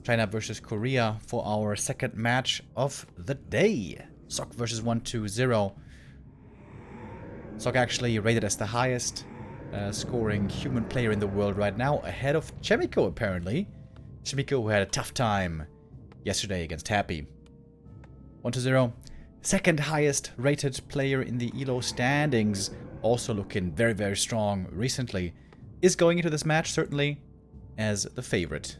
China versus Korea for our second match of the day. Sok versus 120. Sok actually rated as the highest scoring human player in the world right now, ahead of Chemiko apparently. Chemiko, who had a tough time yesterday against Happy. 120. Second highest rated player in the ELO standings, also looking very, very strong recently, is going into this match certainly as the favorite.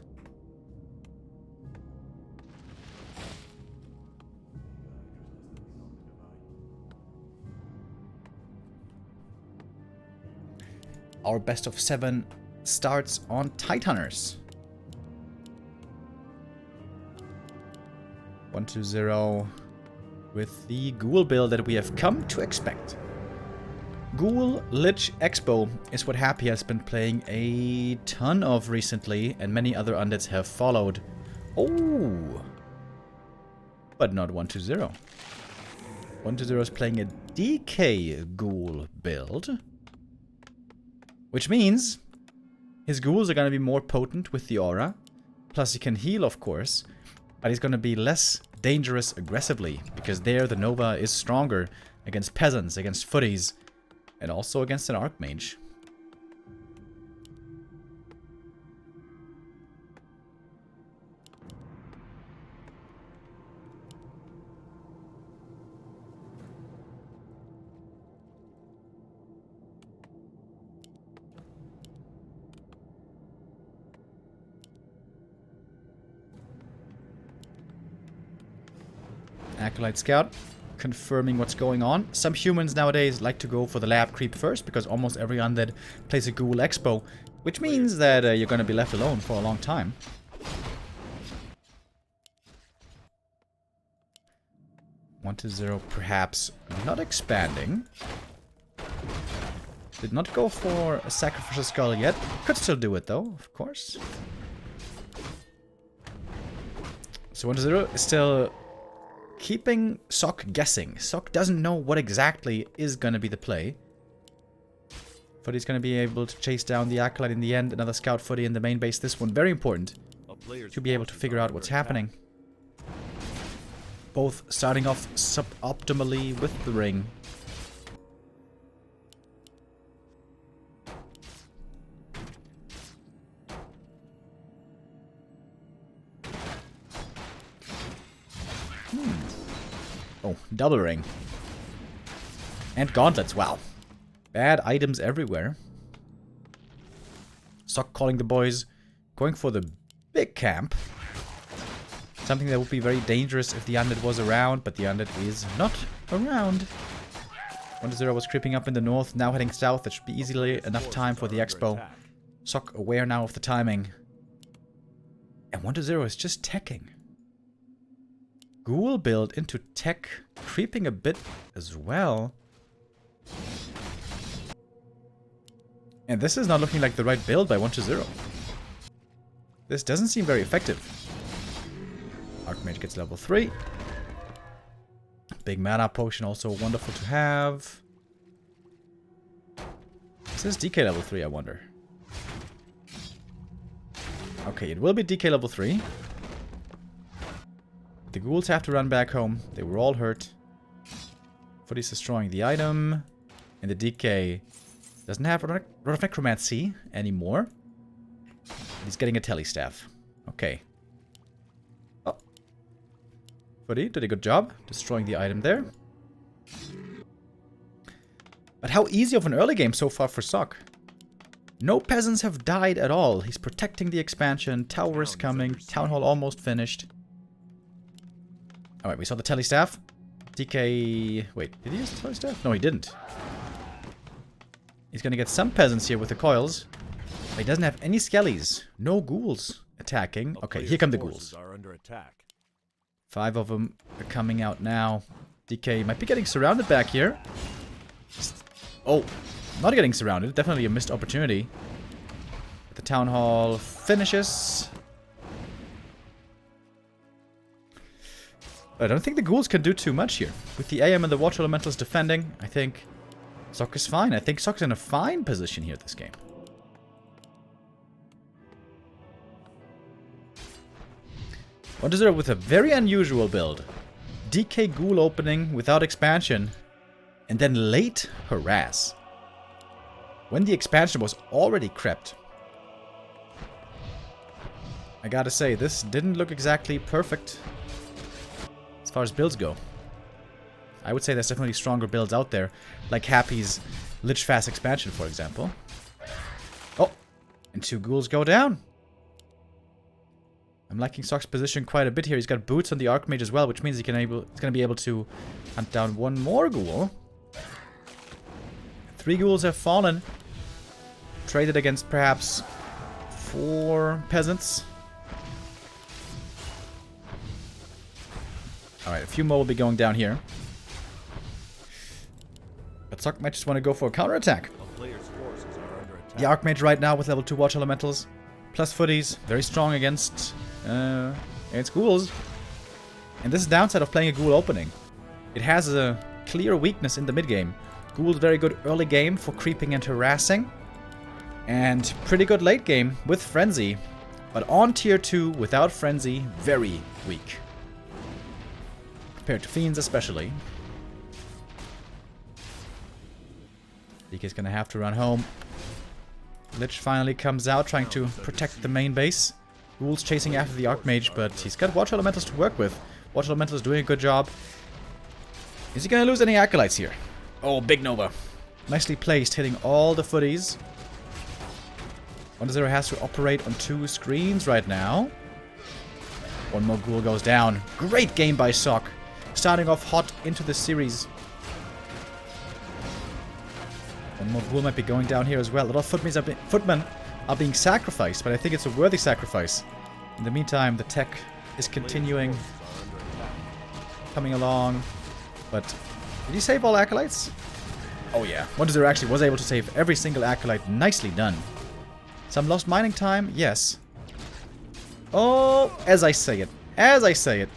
Our best of 7 starts on Titaners. 120 with the Ghoul build that we have come to expect. Ghoul Lich Expo is what Happy has been playing a ton of recently, and many other undeads have followed. Oh! But not 120. 120 is playing a DK Ghoul build, which means his ghouls are going to be more potent with the aura. Plus he can heal, of course, but he's going to be less dangerous aggressively, because there the Nova is stronger against peasants, against footies, and also against an Archmage. Acolyte Scout, confirming what's going on. Some humans nowadays like to go for the lab creep first, because almost every undead plays a Ghoul Expo, which means that you're going to be left alone for a long time. One to 0, perhaps not expanding. Did not go for a sacrificial skull yet. Could still do it though, of course. So 1 to 0 is still keeping Sok guessing. Sok doesn't know what exactly is going to be the play. Footy's going to be able to chase down the Acolyte in the end. Another Scout Footy in the main base. This one, very important to be able to figure out what's happening. Both starting off suboptimally with the ring. Oh, double ring. And gauntlets, wow. Bad items everywhere. Sok calling the boys, going for the big camp. Something that would be very dangerous if the undead was around, but the undead is not around. 1 to 0 was creeping up in the north, now heading south. That should be easily enough time for the expo. Sok aware now of the timing. And 1 to 0 is just teching. Ghoul build into tech, creeping a bit as well. And this is not looking like the right build by 1 to 0. This doesn't seem very effective. Archmage gets level 3. Big mana potion, also wonderful to have. Is this DK level 3, I wonder? Okay, it will be DK level 3. The ghouls have to run back home. They were all hurt. Footy's destroying the item. And the DK doesn't have Rod of Necromancy anymore. He's getting a Telestaff. Okay. Oh. Footy did a good job destroying the item there. But how easy of an early game so far for Sok. No peasants have died at all. He's protecting the expansion. Tower is coming. Town Hall almost finished. Alright, we saw the Telestaff. DK... Wait, did he use the Telestaff? No, he didn't. He's gonna get some peasants here with the coils. But he doesn't have any skellies. No ghouls attacking. Okay, here come the ghouls. 5 of them are coming out now. DK might be getting surrounded back here. Oh, not getting surrounded. Definitely a missed opportunity. The Town Hall finishes. I don't think the ghouls can do too much here. With the AM and the Water Elementals defending, I think Sok is fine. I think Sok's in a fine position here this game. 1-0 with a very unusual build. DK Ghoul opening without expansion. And then late harass. When the expansion was already crept. I gotta say, this didn't look exactly perfect as far as builds go. I would say there's definitely stronger builds out there, like Happy's Lich Fast expansion, for example. Oh, and 2 ghouls go down. I'm liking Sock's position quite a bit here. He's got boots on the Archmage as well, which means he's gonna be able to hunt down 1 more ghoul. 3 ghouls have fallen. Traded against perhaps 4 peasants. Alright, a few more will be going down here. But Sock might just want to go for a counterattack. The Archmage right now with level 2 Watch Elementals. Plus footies. Very strong against ghouls. And this is the downside of playing a ghoul opening. It has a clear weakness in the mid-game. Ghoul's very good early game for creeping and harassing. And pretty good late game with Frenzy. But on tier 2 without Frenzy, very weak. Compared to Fiends especially. DK's gonna have to run home. Lich finally comes out trying to protect the main base. Ghoul's chasing after the Archmage, but he's got Watch Elementals to work with. Watch Elementals doing a good job. Is he gonna lose any Acolytes here? Oh, big Nova. Nicely placed, hitting all the footies. 1-0 has to operate on 2 screens right now. 1 more ghoul goes down. Great game by Sock. Starting off hot into the series. 1 more ghoul might be going down here as well. A lot of footmen are being sacrificed, but I think it's a worthy sacrifice. In the meantime, the tech is continuing. Coming along. But did he save all Acolytes? Oh yeah. 1-0 actually was able to save every single Acolyte. Nicely done. Some lost mining time? Yes. Oh, as I say it.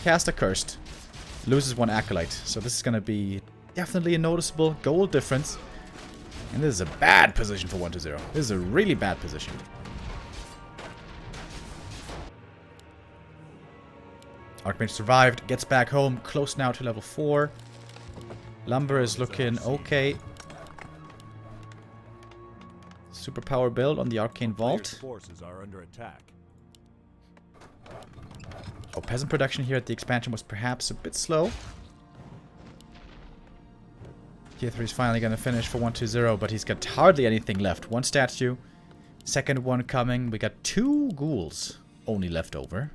Caster cursed. Loses 1 Acolyte. So this is going to be definitely a noticeable gold difference. And this is a bad position for 1-0. This is a really bad position. Archmage survived. Gets back home. Close now to level 4. Lumber is looking okay. Superpower build on the Arcane Vault. Forces are under attack. Oh, peasant production here at the expansion was perhaps a bit slow. Tier 3 is finally going to finish for 1-0, but he's got hardly anything left. 1 statue. Second one coming. We got 2 ghouls only left over.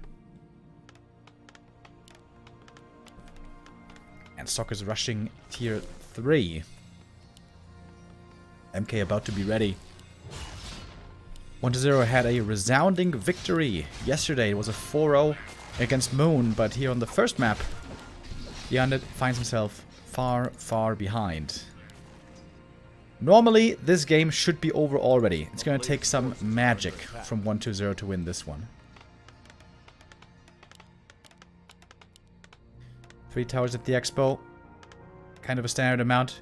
And Sock is rushing tier 3. MK about to be ready. 1-0 had a resounding victory. Yesterday it was a 4-0 against Moon, but here on the first map, the Undead finds himself far, far behind. Normally, this game should be over already. It's going to take some magic from 1-0 to win this one. 3 towers at the expo. Kind of a standard amount.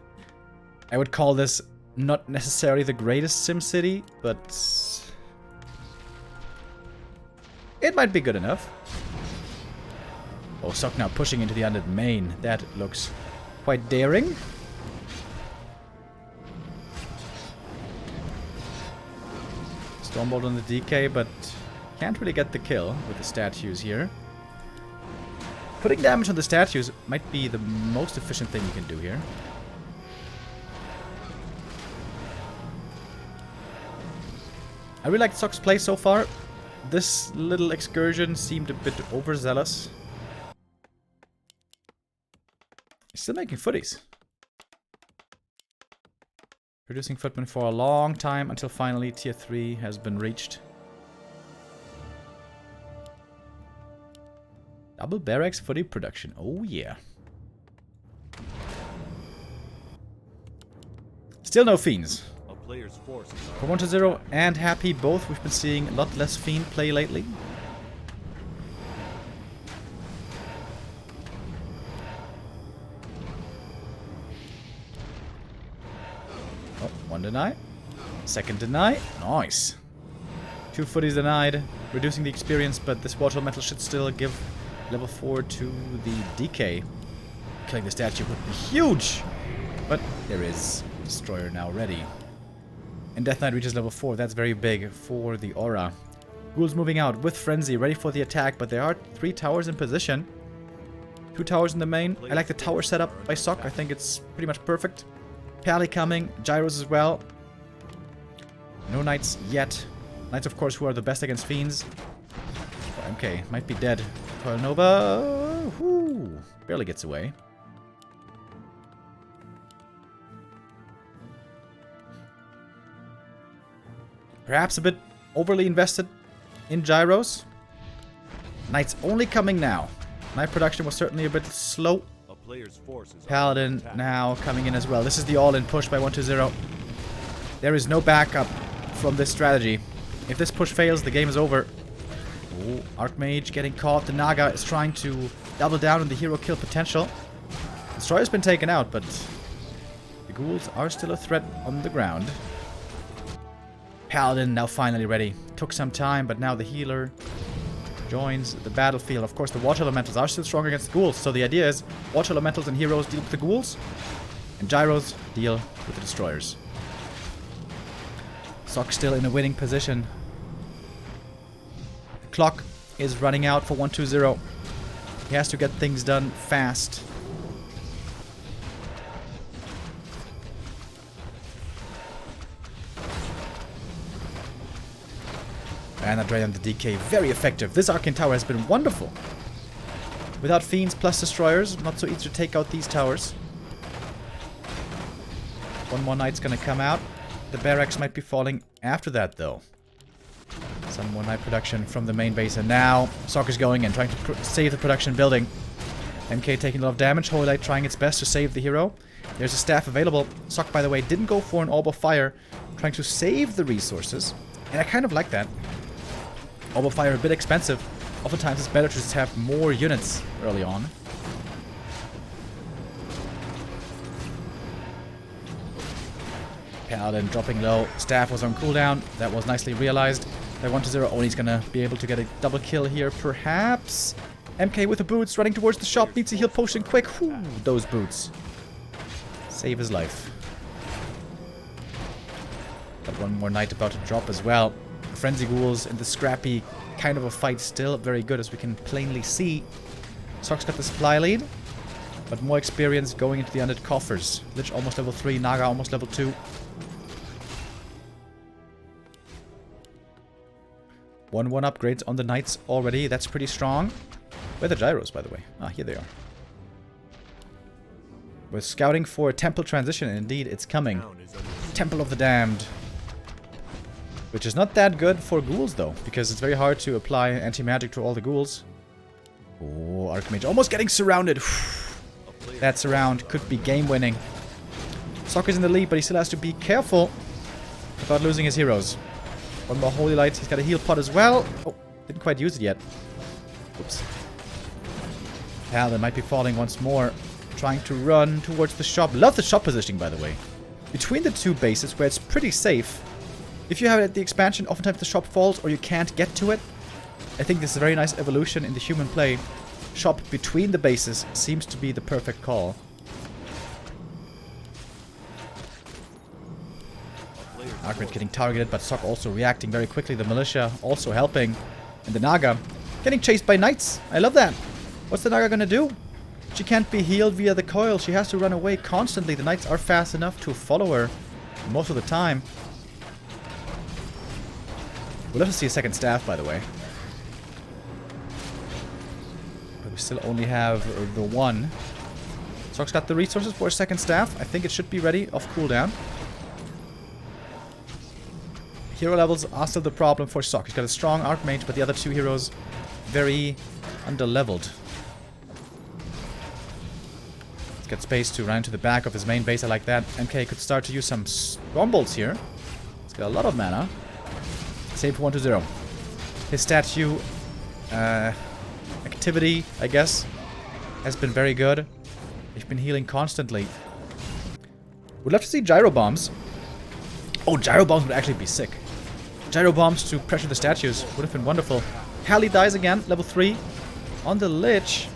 I would call this not necessarily the greatest SimCity, but it might be good enough. Oh, Sock now pushing into the Undead main. That looks quite daring. Stormbolt on the DK, but can't really get the kill with the statues here. Putting damage on the statues might be the most efficient thing you can do here. I really like Sock's play so far. This little excursion seemed a bit overzealous. He's still making footies. Producing footmen for a long time until finally tier 3 has been reached. Double barracks footy production. Oh yeah. Still no fiends. For 1-0 and Happy both, we've been seeing a lot less fiend play lately. Oh, 1 deny. Second deny. Nice. 2 footies denied, reducing the experience, but this water elemental should still give level 4 to the DK. Killing the statue would be huge! But there is Destroyer now ready. And Death Knight reaches level 4, that's very big for the aura. Ghouls moving out with Frenzy, ready for the attack, but there are 3 towers in position. 2 towers in the main. I like the tower setup by Sock, I think it's pretty much perfect. Pally coming, Gyros as well. No Knights yet. Knights, of course, who are the best against Fiends. Okay, might be dead. Coil Nova, whoo, barely gets away. Perhaps a bit overly invested in Gyros. Knights only coming now. Knight production was certainly a bit slow. Paladin now coming in as well. This is the all-in push by 120. There is no backup from this strategy. If this push fails, the game is over. Oh, Archmage getting caught. The Naga is trying to double down on the hero kill potential. Destroyer's been taken out, but the ghouls are still a threat on the ground. Paladin now finally ready. Took some time, but now the healer joins the battlefield. Of course, the water elementals are still strong against the ghouls, so the idea is water elementals and heroes deal with the ghouls, and gyros deal with the destroyers. Sock still in a winning position. The clock is running out for 120. He has to get things done fast. And a Dragon the DK, very effective. This Arcane Tower has been wonderful. Without Fiends plus Destroyers, not so easy to take out these towers. One more Knight's gonna come out. The barracks might be falling after that, though. Some more Knight production from the main base, and now Sock is going in, trying to save the production building. MK taking a lot of damage, Holy Light trying its best to save the hero. There's a staff available. Sock, by the way, didn't go for an Orb of Fire, trying to save the resources. And I kind of like that. Orb of Fire a bit expensive. Oftentimes it's better to just have more units early on. Paladin dropping low. Staff was on cooldown. That was nicely realized. By 120, Oni's gonna be able to get a double kill here, perhaps. MK with the boots, running towards the shop, needs a heal potion quick. Whew, those boots. Save his life. Got one more Knight about to drop as well. Frenzy Ghouls in the scrappy kind of a fight still very good, as we can plainly see. Sock's got the supply lead, but more experience going into the undead coffers. Lich almost level 3, Naga almost level 2. 1-1 upgrades on the Knights already, that's pretty strong. Where are the gyros, by the way? Ah, here they are. We're scouting for a temple transition, and indeed it's coming. Temple of the Damned. Which is not that good for ghouls, though, because it's very hard to apply anti-magic to all the ghouls. Oh, Archmage almost getting surrounded. That surround could be game-winning. Sock is in the lead, but he still has to be careful about losing his heroes. One more Holy Light. He's got a heal pot as well. Oh, didn't quite use it yet. Oops. Paladin might be falling once more. Trying to run towards the shop. Love the shop positioning, by the way. Between the two bases, where it's pretty safe. If you have it at the expansion, oftentimes the shop falls or you can't get to it. I think this is a very nice evolution in the human play. Shop between the bases seems to be the perfect call. Archmage getting targeted, but Sock also reacting very quickly. The Militia also helping. And the Naga getting chased by Knights. I love that. What's the Naga gonna do? She can't be healed via the coil. She has to run away constantly. The Knights are fast enough to follow her most of the time. We'll have to see a second staff, by the way. But we still only have the one. Sock's got the resources for a second staff. I think it should be ready off cooldown. Hero levels are still the problem for Sock. He's got a strong Archmage, but the other two heroes very under-leveled. Let's get space to run to the back of his main base. I like that. MK could start to use some storm bolts here. He's got a lot of mana. Save for 120. His statue activity, I guess, has been very good. He's been healing constantly. Would love to see gyro bombs. Oh, gyro bombs would actually be sick. gyro bombs to pressure the statues. Would have been wonderful. Hallie dies again, level 3. On the Lich.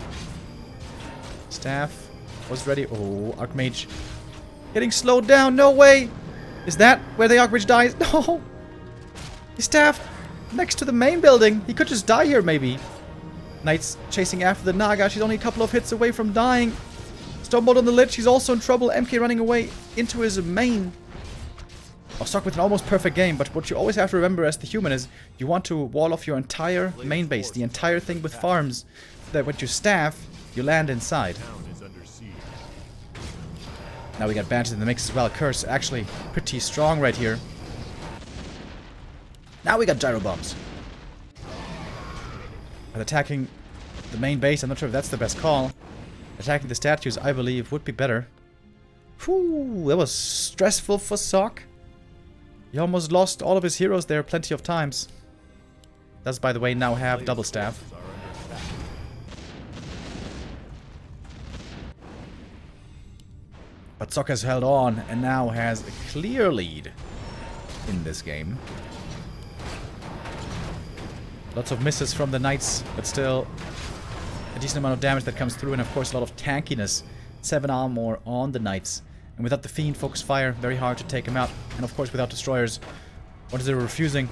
Staff was ready. Oh, Archmage. Getting slowed down. No way. Is that where the Archmage dies? No. His staff next to the main building. He could just die here, maybe. Knight's chasing after the Naga. She's only a couple of hits away from dying. Stormbolt on the Lich. He's also in trouble. MK running away into his main. Oh, stuck with an almost perfect game, but what you always have to remember as the human is you want to wall off your entire main base, the entire thing with farms, so that when you staff, you land inside. Now we got Banshees in the mix as well. Curse actually pretty strong right here. Now we got gyro bombs. But attacking the main base, I'm not sure if that's the best call. Attacking the statues, I believe, would be better. Whew, that was stressful for Sock. He almost lost all of his heroes there plenty of times. Does, by the way, now have double staff. But Sock has held on and now has a clear lead in this game. Lots of misses from the Knights, but still a decent amount of damage that comes through, and of course a lot of tankiness. 7 armor on the Knights. And without the Fiend focus fire, very hard to take him out. And of course without destroyers, what is it refusing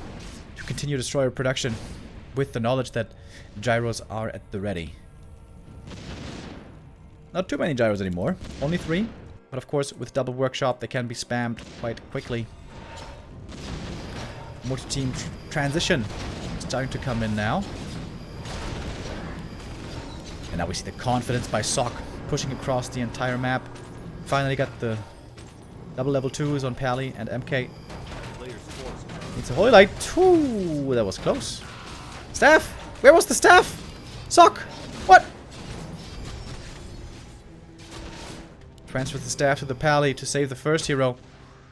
to continue destroyer production with the knowledge that gyros are at the ready. Not too many gyros anymore, only 3. But of course with double workshop they can be spammed quite quickly. Multi-team transition starting to come in now. And now we see the confidence by Sock pushing across the entire map. Finally got the double level 2s on Pally and MK. It's a Holy Light. Ooh, that was close. Staff! Where was the staff? Sock! What? Transfer the staff to the Pally to save the first hero.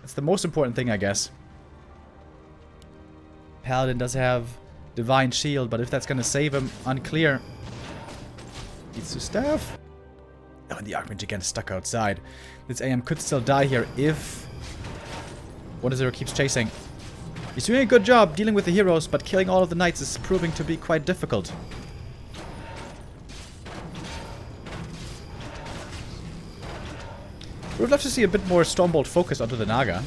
That's the most important thing, I guess. Paladin does have Divine Shield, but if that's gonna save him, unclear. Needs to staff. Oh, and the Archmage again stuck outside. This AM could still die here if 1-0 keeps chasing. He's doing a good job dealing with the heroes, but killing all of the Knights is proving to be quite difficult. We would love to see a bit more Stormbolt focus onto the Naga.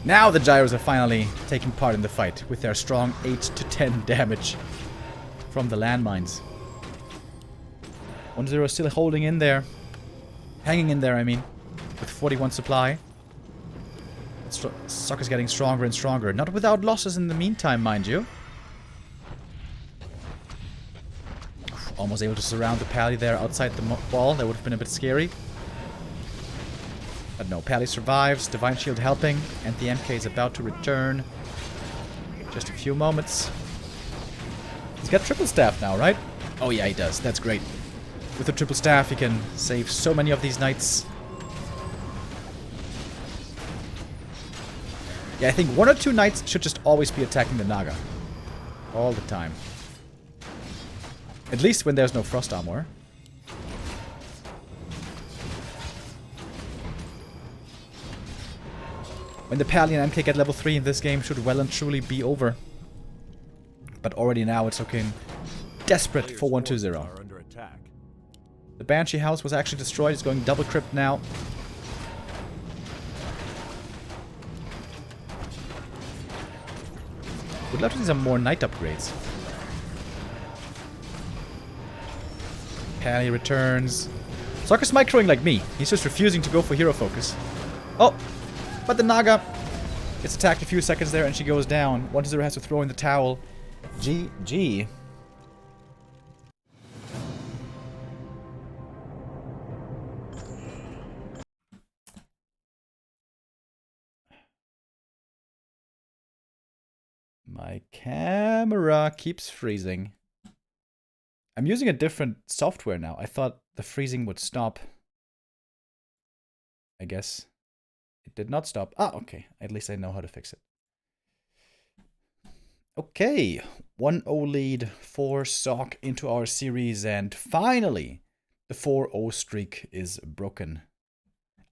Now the gyros are finally taking part in the fight with their strong 8 to 10 damage from the landmines. 1-0 is still holding in there. Hanging in there, I mean. With 41 supply. Sock is getting stronger and stronger. Not without losses in the meantime, mind you. Almost able to surround the Pally there outside the wall. That would have been a bit scary. But no, Pally survives. Divine Shield helping. And the MK is about to return. Just a few moments. He's got triple staff now, right? Oh yeah, he does. That's great. With the triple staff, he can save so many of these Knights. Yeah, I think 1 or 2 Knights should just always be attacking the Naga. All the time. At least when there's no frost armor. When the Pally and MK get level 3 in this game, should well and truly be over. But already now it's looking desperate for 1-2-0. The Banshee house was actually destroyed. It's going double crypt now. Would love to see some more Knight upgrades. Pally returns. Soccer's microing like me. He's just refusing to go for hero focus. Oh! But the Naga gets attacked a few seconds there and she goes down. 1-0 has to throw in the towel. GG. My camera keeps freezing. I'm using a different software now. I thought the freezing would stop. I guess it did not stop. Ah, okay. At least I know how to fix it. Okay. 1-0 lead for Sock into our series. And finally, the 4-0 streak is broken.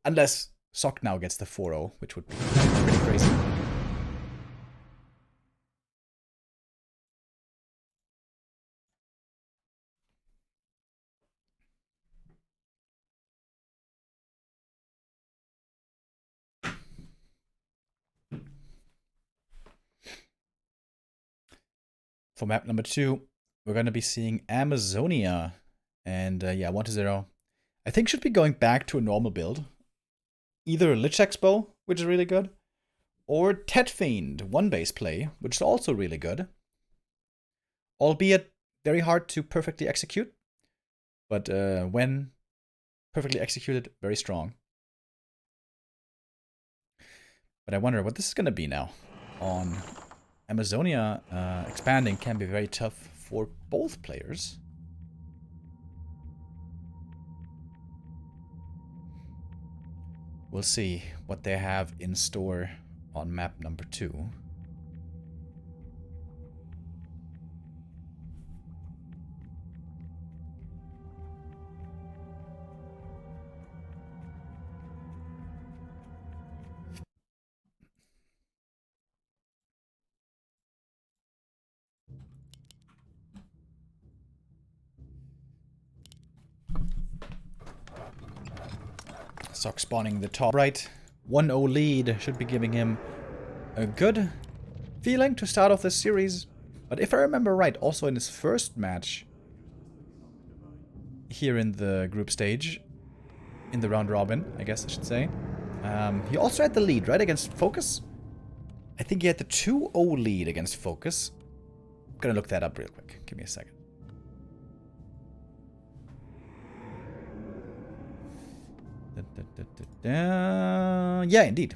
Unless Sock now gets the 4-0, which would be pretty crazy. For map number 2, we're going to be seeing Amazonia. And yeah, 1-0. I think should be going back to a normal build. Either Lich Expo, which is really good, or Tet Fiend, one base play, which is also really good. Albeit very hard to perfectly execute, but when perfectly executed, very strong. But I wonder what this is going to be now. On Amazonia, expanding can be very tough for both players. We'll see what they have in store on map number 2. Sock spawning the top right. 1-0 lead should be giving him a good feeling to start off this series. But if I remember right, also in his first match here in the group stage, in the round robin, I guess I should say, he also had the lead, right, against Focus? I think he had the 2-0 lead against Focus. I'm gonna look that up real quick. Give me a second. Yeah, indeed.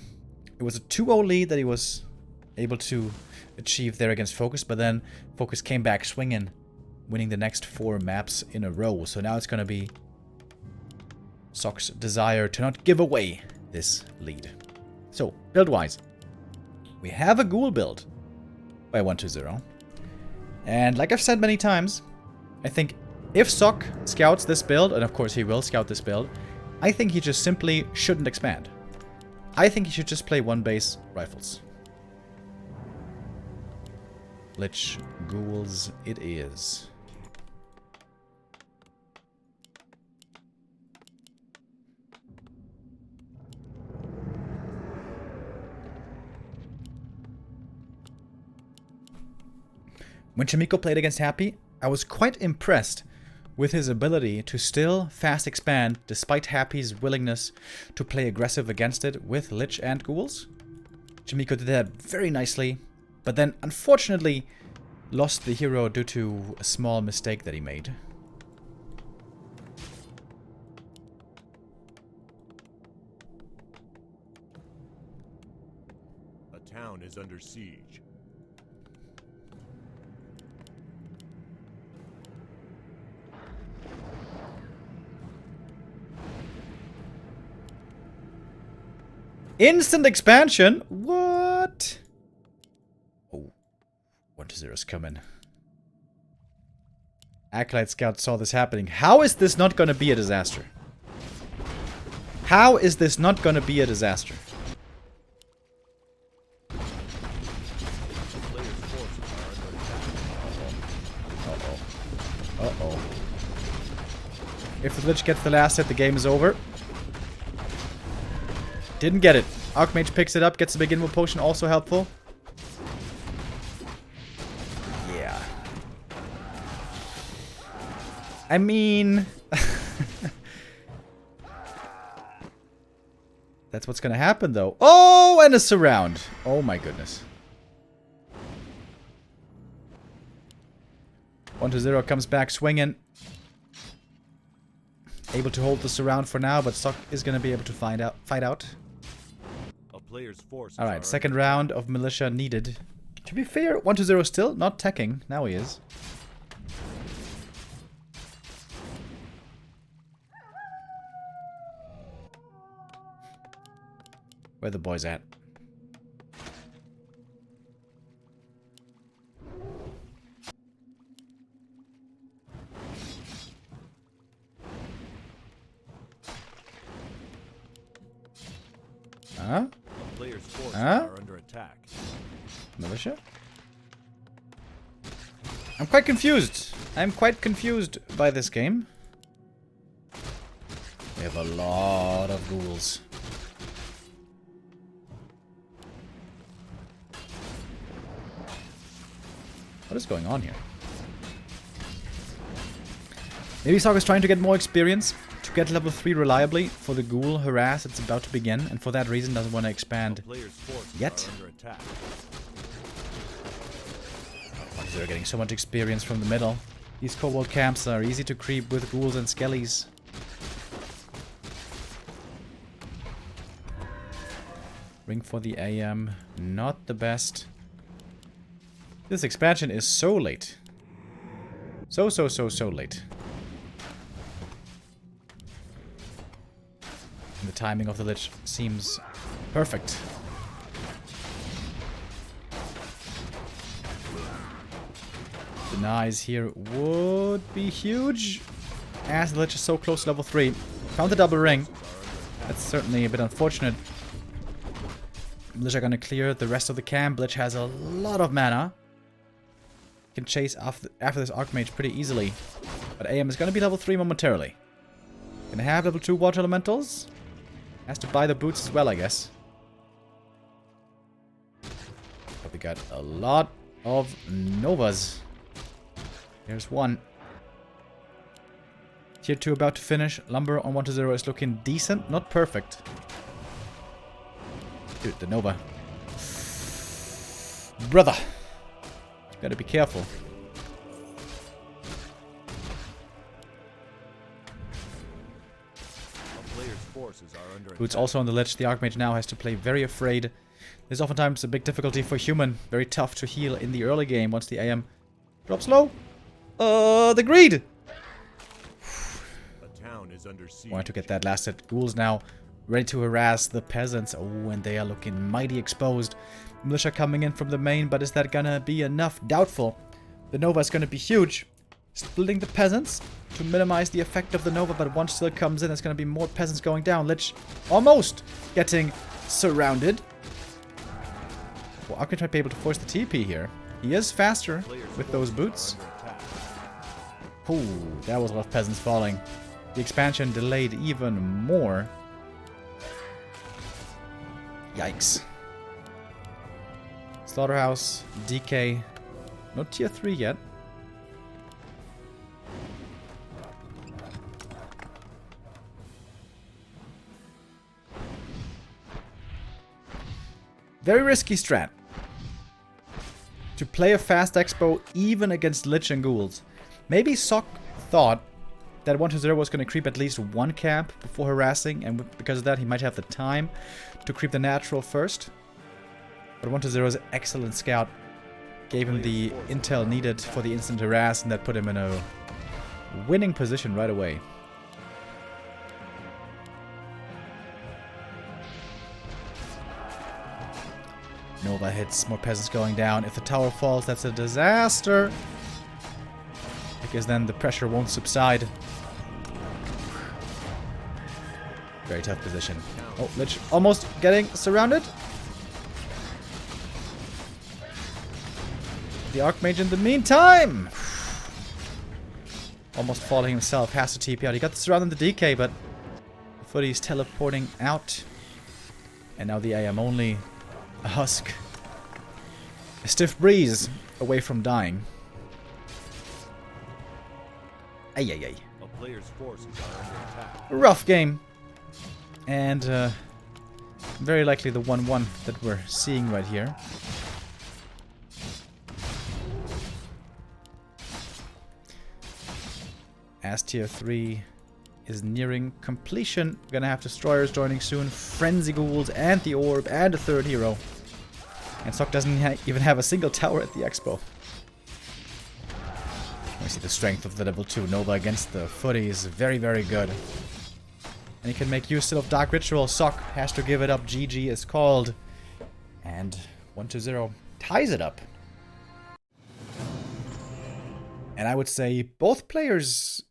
It was a 2-0 lead that he was able to achieve there against Focus, but then Focus came back swinging, winning the next 4 maps in a row. So now it's going to be Sock's desire to not give away this lead. So, build-wise, we have a ghoul build by 1-0. And like I've said many times, I think if Sock scouts this build, and of course he will scout this build, I think he just simply shouldn't expand. I think he should just play one base rifles. Lich ghouls it is. When Chimiko played against Happy, I was quite impressed with his ability to still fast expand despite Happy's willingness to play aggressive against it with Lich and Ghouls. Chimiko did that very nicely, but then unfortunately lost the hero due to a small mistake that he made. A town is under siege. Instant expansion? What? Oh, 1-0 is coming. Acolyte Scout saw this happening. How is this not going to be a disaster? How is this not going to be a disaster? Uh-oh. Uh-oh. If the Lich gets the last hit, the game is over. Didn't get it. Archmage picks it up, gets the big invo potion, also helpful. Yeah. I mean... That's what's gonna happen, though. Oh, and a surround. Oh my goodness. 1-0 comes back swinging. Able to hold the surround for now, but Sock is gonna be able to fight out. Alright, second round of militia needed. To be fair, 1-0 still not teching. Now he is. Where the boys at? Huh? Players' forces Huh? are under attack. Militia? I'm quite confused. I'm quite confused by this game. We have a lot of ghouls. What is going on here? Maybe Sog is trying to get more experience to get level 3 reliably for the ghoul harass that's about to begin, and for that reason doesn't want to expand yet. They're getting so much experience from the middle. These kobold camps are easy to creep with ghouls and skellies. Ring for the AM, not the best. This expansion is so late. So late. And the timing of the Lich seems perfect. Denies here would be huge, as the Lich is so close to level 3. Found the double ring. That's certainly a bit unfortunate. Lich are gonna clear the rest of the camp. Lich has a lot of mana. Can chase after this Archmage pretty easily. But AM is gonna be level 3 momentarily. Gonna have level 2 water elementals. Has to buy the boots as well, I guess. But we got a lot of Novas. Here's one. Tier 2 about to finish. Lumber on 1-0 is looking decent, not perfect. Dude, the Nova. Brother. Gotta be careful. Boots also on the Lich. The Archmage now has to play very afraid. There's oftentimes a big difficulty for human. Very tough to heal in the early game once the AM drops low. The greed! Wanted to get that last hit. Ghouls now ready to harass the peasants. Oh, and they are looking mighty exposed. Militia coming in from the main, but is that gonna be enough? Doubtful. The Nova is gonna be huge. Splitting the peasants to minimize the effect of the Nova, but once still comes in, there's gonna be more peasants going down. Lich almost getting surrounded. Well, Archmage might be able to force the TP here. He is faster with those boots. Ooh, that was a lot of peasants falling. The expansion delayed even more. Yikes. Slaughterhouse, DK. No tier 3 yet. Very risky strat. To play a fast expo even against Lich and Ghouls. Maybe Sok thought that 1-0 was going to creep at least one camp before harassing, and because of that he might have the time to creep the natural first. But 1-0's excellent scout gave him the intel needed for the instant harass, and that put him in a winning position right away. Nova hits, more peasants going down. If the tower falls, that's a disaster. Because then the pressure won't subside. Very tough position. Oh, Lich almost getting surrounded. The Archmage in the meantime! Almost falling himself. Has to TP out. He got the surround in the DK, but the footy's teleporting out. And now the AM only a husk. A stiff breeze away from dying. Ay. Rough game. And very likely the 1-1 that we're seeing right here. As tier 3 is nearing completion, we're gonna have Destroyers joining soon, Frenzy Ghouls, and the Orb, and a third hero. And Sok doesn't even have a single tower at the expo. We see the strength of the level 2 Nova against the footy is very, very good. And he can make use of Dark Ritual. Sok has to give it up. GG is called. And 1-0 ties it up. And I would say both players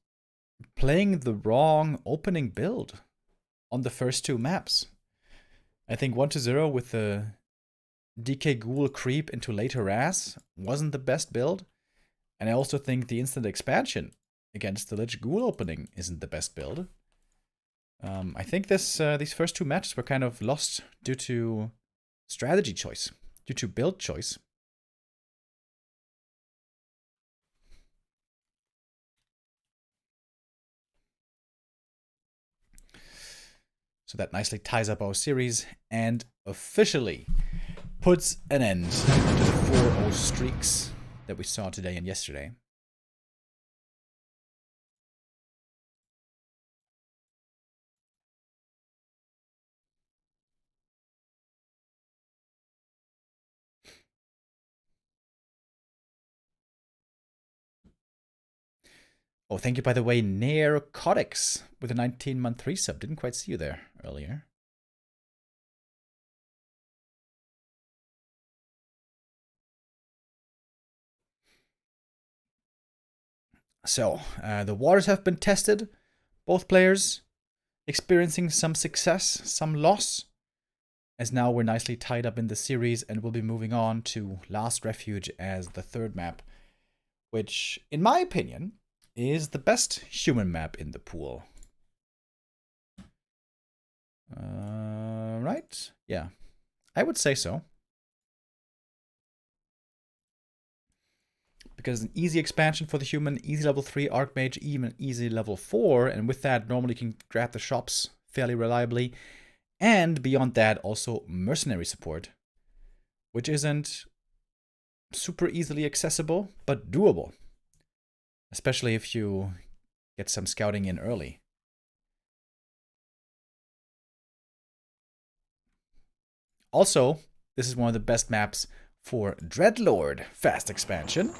playing the wrong opening build on the first two maps. I think 1-0 with the DK Ghoul creep into late harass wasn't the best build. And I also think the instant expansion against the Lich Ghoul opening isn't the best build. I think these first two matches were kind of lost due to strategy choice, due to build choice. So that nicely ties up our series and officially puts an end to the 4-0 streaks that we saw today and yesterday. Oh, thank you, by the way, Narcotics with a 19-month resub. Didn't quite see you there earlier. So, the waters have been tested. Both players experiencing some success, some loss. As now we're nicely tied up in the series and we'll be moving on to Last Refuge as the third map. Which, in my opinion, is the best human map in the pool. Right? Yeah, I would say so. Because an easy expansion for the human, easy level 3 Archmage, even easy level 4, and with that normally you can grab the shops fairly reliably. And beyond that also mercenary support, which isn't super easily accessible, but doable. Especially if you get some scouting in early. Also, this is one of the best maps for Dreadlord fast expansion,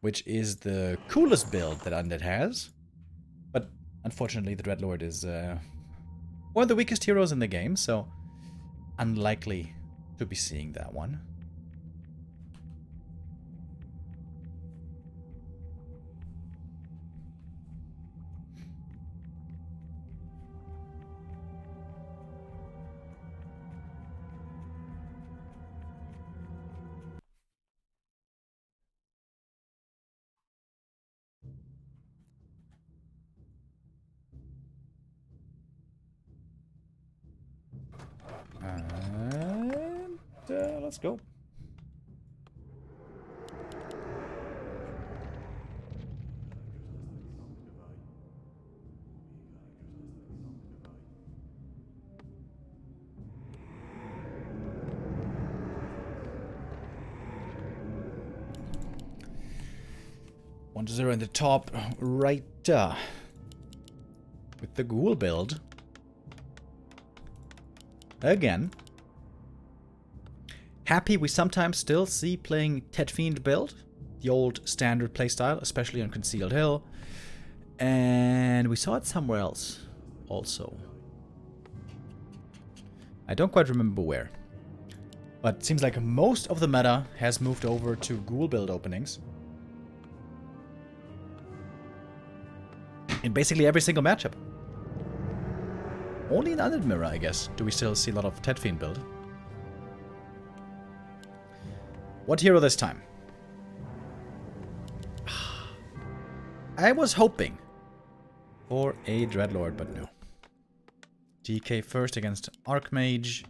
which is the coolest build that Undead has. But unfortunately, the Dreadlord is one of the weakest heroes in the game, so unlikely to be seeing that one. And let's go. One to 0 in the top right with the ghoul build. Again. Happy we sometimes still see playing Tet Fiend build, the old standard playstyle, especially on Concealed Hill. And we saw it somewhere else also. I don't quite remember where. But it seems like most of the meta has moved over to ghoul build openings. In basically every single matchup. Only in Undead Mirror, I guess, do we still see a lot of Tet Fiend build. What hero this time? I was hoping for a Dreadlord, but no. DK first against Archmage.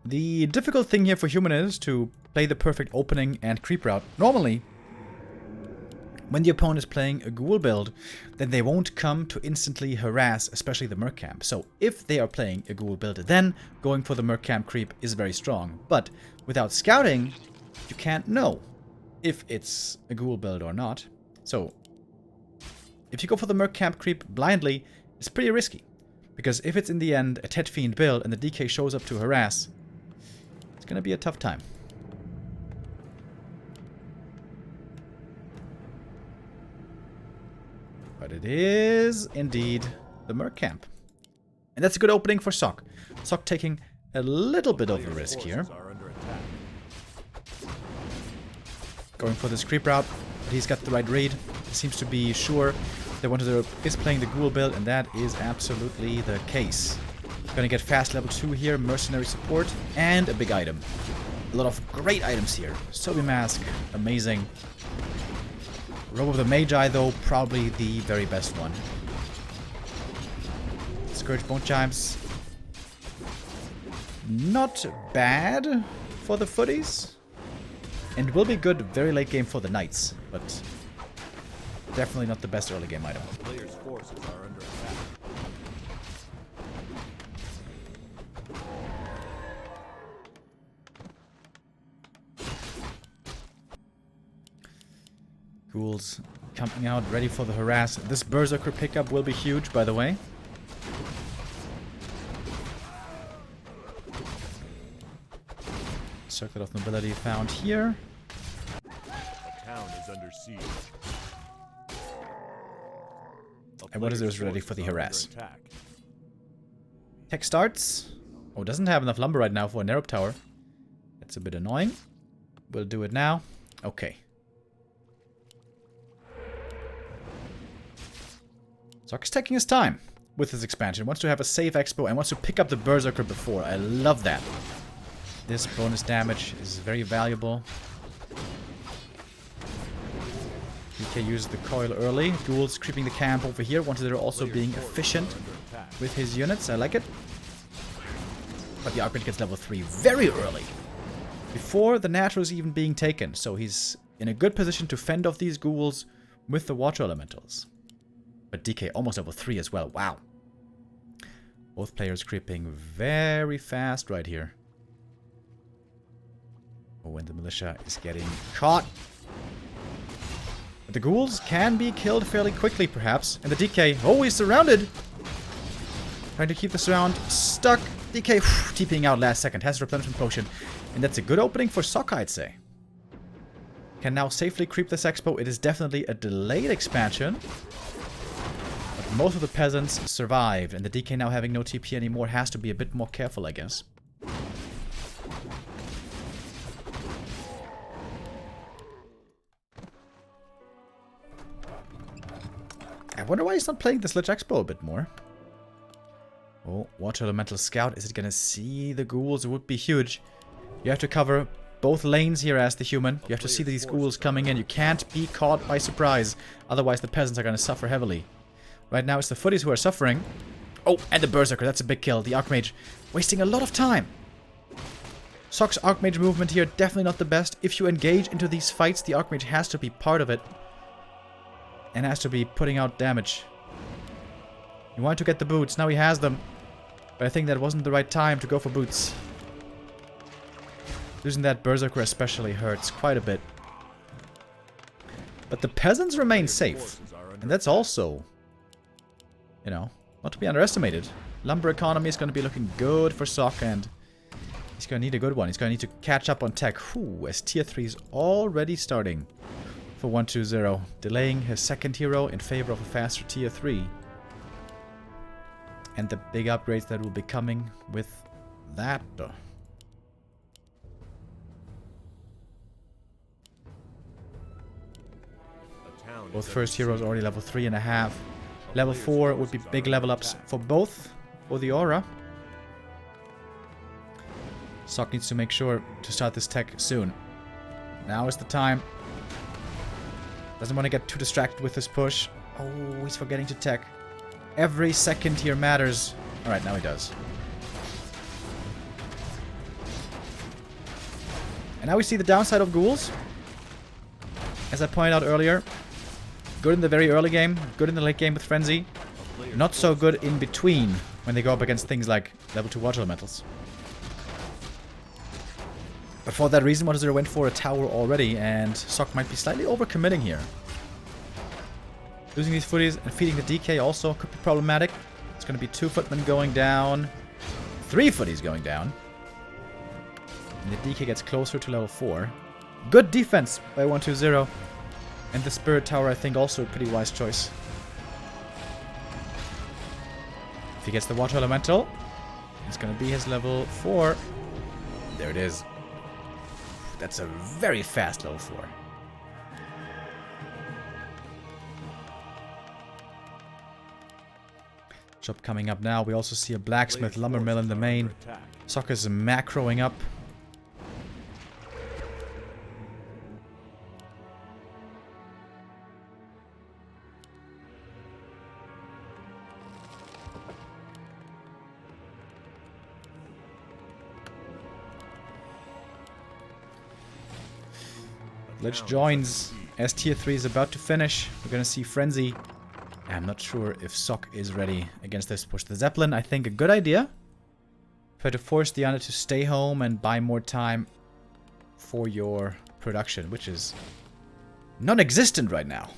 The difficult thing here for human is to play the perfect opening and creep route. Normally, when the opponent is playing a ghoul build, then they won't come to instantly harass, especially the merc camp. So if they are playing a ghoul build, then going for the merc camp creep is very strong. But without scouting, you can't know if it's a ghoul build or not. So if you go for the merc camp creep blindly, it's pretty risky. Because if it's in the end a Tet Fiend build and the DK shows up to harass, it's gonna be a tough time. But it is indeed the merc camp. And that's a good opening for Sok. Sok taking a little bit of a risk here. Going for this creep route, but he's got the right read. He seems to be sure that one of the is playing the ghoul build, and that is absolutely the case. Gonna get fast level 2 here, mercenary support, and a big item. A lot of great items here. Sobi Mask, amazing. Robe of the Magi, though, probably the very best one. Scourge Bone Chimes. Not bad for the footies. And will be good very late game for the knights, but definitely not the best early game item. Players' forces are under attack. Ghouls coming out, ready for the harass. This Berserker pickup will be huge, by the way. Circlet of Nobility found here. A town is under siege. And what is this ready for the harass? Attack. Tech starts. Oh, doesn't have enough lumber right now for a narrow tower. That's a bit annoying. We'll do it now. Okay. Zoc is taking his time with his expansion. Wants to have a safe expo and wants to pick up the Berserker before. I love that. This bonus damage is very valuable. DK uses the coil early. Ghouls creeping the camp over here. Wanted also being efficient with his units. I like it. But the Archmage gets level 3 very early. Before the natural is even being taken. So he's in a good position to fend off these ghouls with the water elementals. But DK almost level 3 as well. Wow. Both players creeping very fast right here. Oh, when the militia is getting caught. But the ghouls can be killed fairly quickly, perhaps. And the DK, oh, he's surrounded. Trying to keep the surround stuck. DK TPing out last second. Has a replenishment potion. And that's a good opening for Sokka, I'd say. Can now safely creep this expo. It is definitely a delayed expansion. But most of the peasants survived. And the DK now having no TP anymore has to be a bit more careful, I guess. I wonder why he's not playing this Lich Expo a bit more. Oh, Water Elemental Scout. Is it going to see the ghouls? It would be huge. You have to cover both lanes here as the human. You have to see these ghouls coming in. You can't be caught by surprise. Otherwise, the peasants are going to suffer heavily. Right now, it's the footies who are suffering. Oh, and the Berserker. That's a big kill. The Archmage wasting a lot of time. Sok's Archmage movement here, definitely not the best. If you engage into these fights, the Archmage has to be part of it. And has to be putting out damage. He wanted to get the boots. Now he has them. But I think that wasn't the right time to go for boots. Losing that Berserker especially hurts quite a bit. But the peasants remain safe. And that's also, you know, not to be underestimated. Lumber economy is going to be looking good for Sok, and he's going to need a good one. He's going to need to catch up on tech. Ooh, as tier 3 is already starting. For 120, delaying his second hero in favor of a faster tier 3. And the big upgrades that will be coming with that. Both first heroes already level 3.5. Level 4 would be big level ups for both. For the aura. Sok needs to make sure to start this tech soon. Now is the time. Doesn't want to get too distracted with this push. Oh, he's forgetting to tech. Every second here matters. Alright, now he does. And now we see the downside of ghouls. As I pointed out earlier. Good in the very early game. Good in the late game with Frenzy. Not so good in between. When they go up against things like level 2 water elementals. But for that reason, 1-0 went for a tower already, and Sok might be slightly overcommitting here. Losing these footies and feeding the DK also could be problematic. It's going to be 2 footmen going down, 3 footies going down. And the DK gets closer to level 4. Good defense by 1-2-0. And the Spirit Tower, I think, also a pretty wise choice. If he gets the Water Elemental, it's going to be his level 4. There it is. That's a very fast level 4. Shop coming up now. We also see a blacksmith lumber mill in the main. Sok is macroing up. Lich joins as tier 3 is about to finish. We're gonna see Frenzy. I'm not sure if Sock is ready against this push. The Zeppelin, I think, a good idea. Try to force Diana to stay home and buy more time for your production, which is non-existent right now.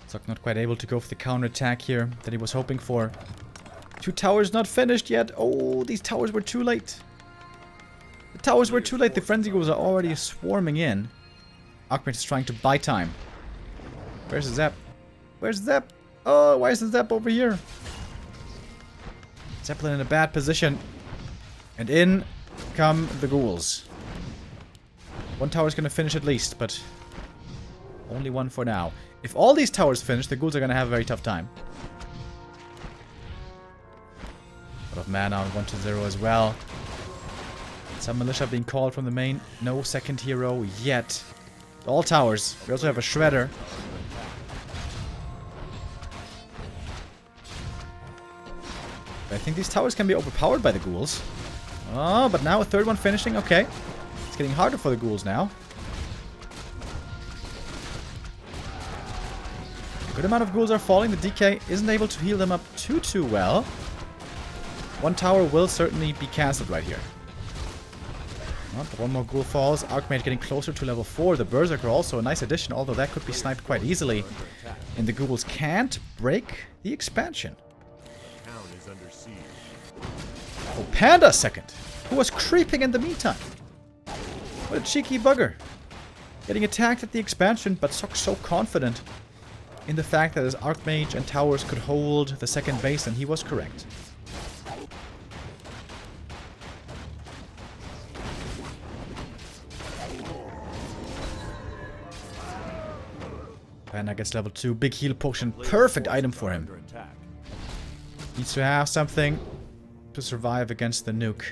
Sock not quite able to go for the counter-attack here that he was hoping for. 2 towers not finished yet. Oh, these towers were too late. The towers were too late. The Frenzy Ghouls are already swarming in. Archmage is trying to buy time. Where's the Zap? Where's the Zap? Oh, why is the Zap over here? Zeppelin in a bad position. And in come the Ghouls. 1 tower is going to finish at least, but only 1 for now. If all these towers finish, the Ghouls are going to have a very tough time. A lot of mana on 1-0 as well. Some militia being called from the main. No second hero yet. All towers. We also have a Shredder. I think these towers can be overpowered by the Ghouls. Oh, but now a 3rd one finishing. Okay. It's getting harder for the Ghouls now. A good amount of Ghouls are falling. The DK isn't able to heal them up too well. 1 tower will certainly be cancelled right here. Oh, but 1 more Ghoul falls. Archmage getting closer to level 4. The Berserker also a nice addition, although that could be sniped quite easily. And the Ghouls can't break the expansion. Oh, Panda second, who was creeping in the meantime. What a cheeky bugger. Getting attacked at the expansion, but so confident in the fact that his Archmage and towers could hold the second base, and he was correct. Panda gets level 2, big heal potion, perfect item for him. Needs to have something to survive against the nuke.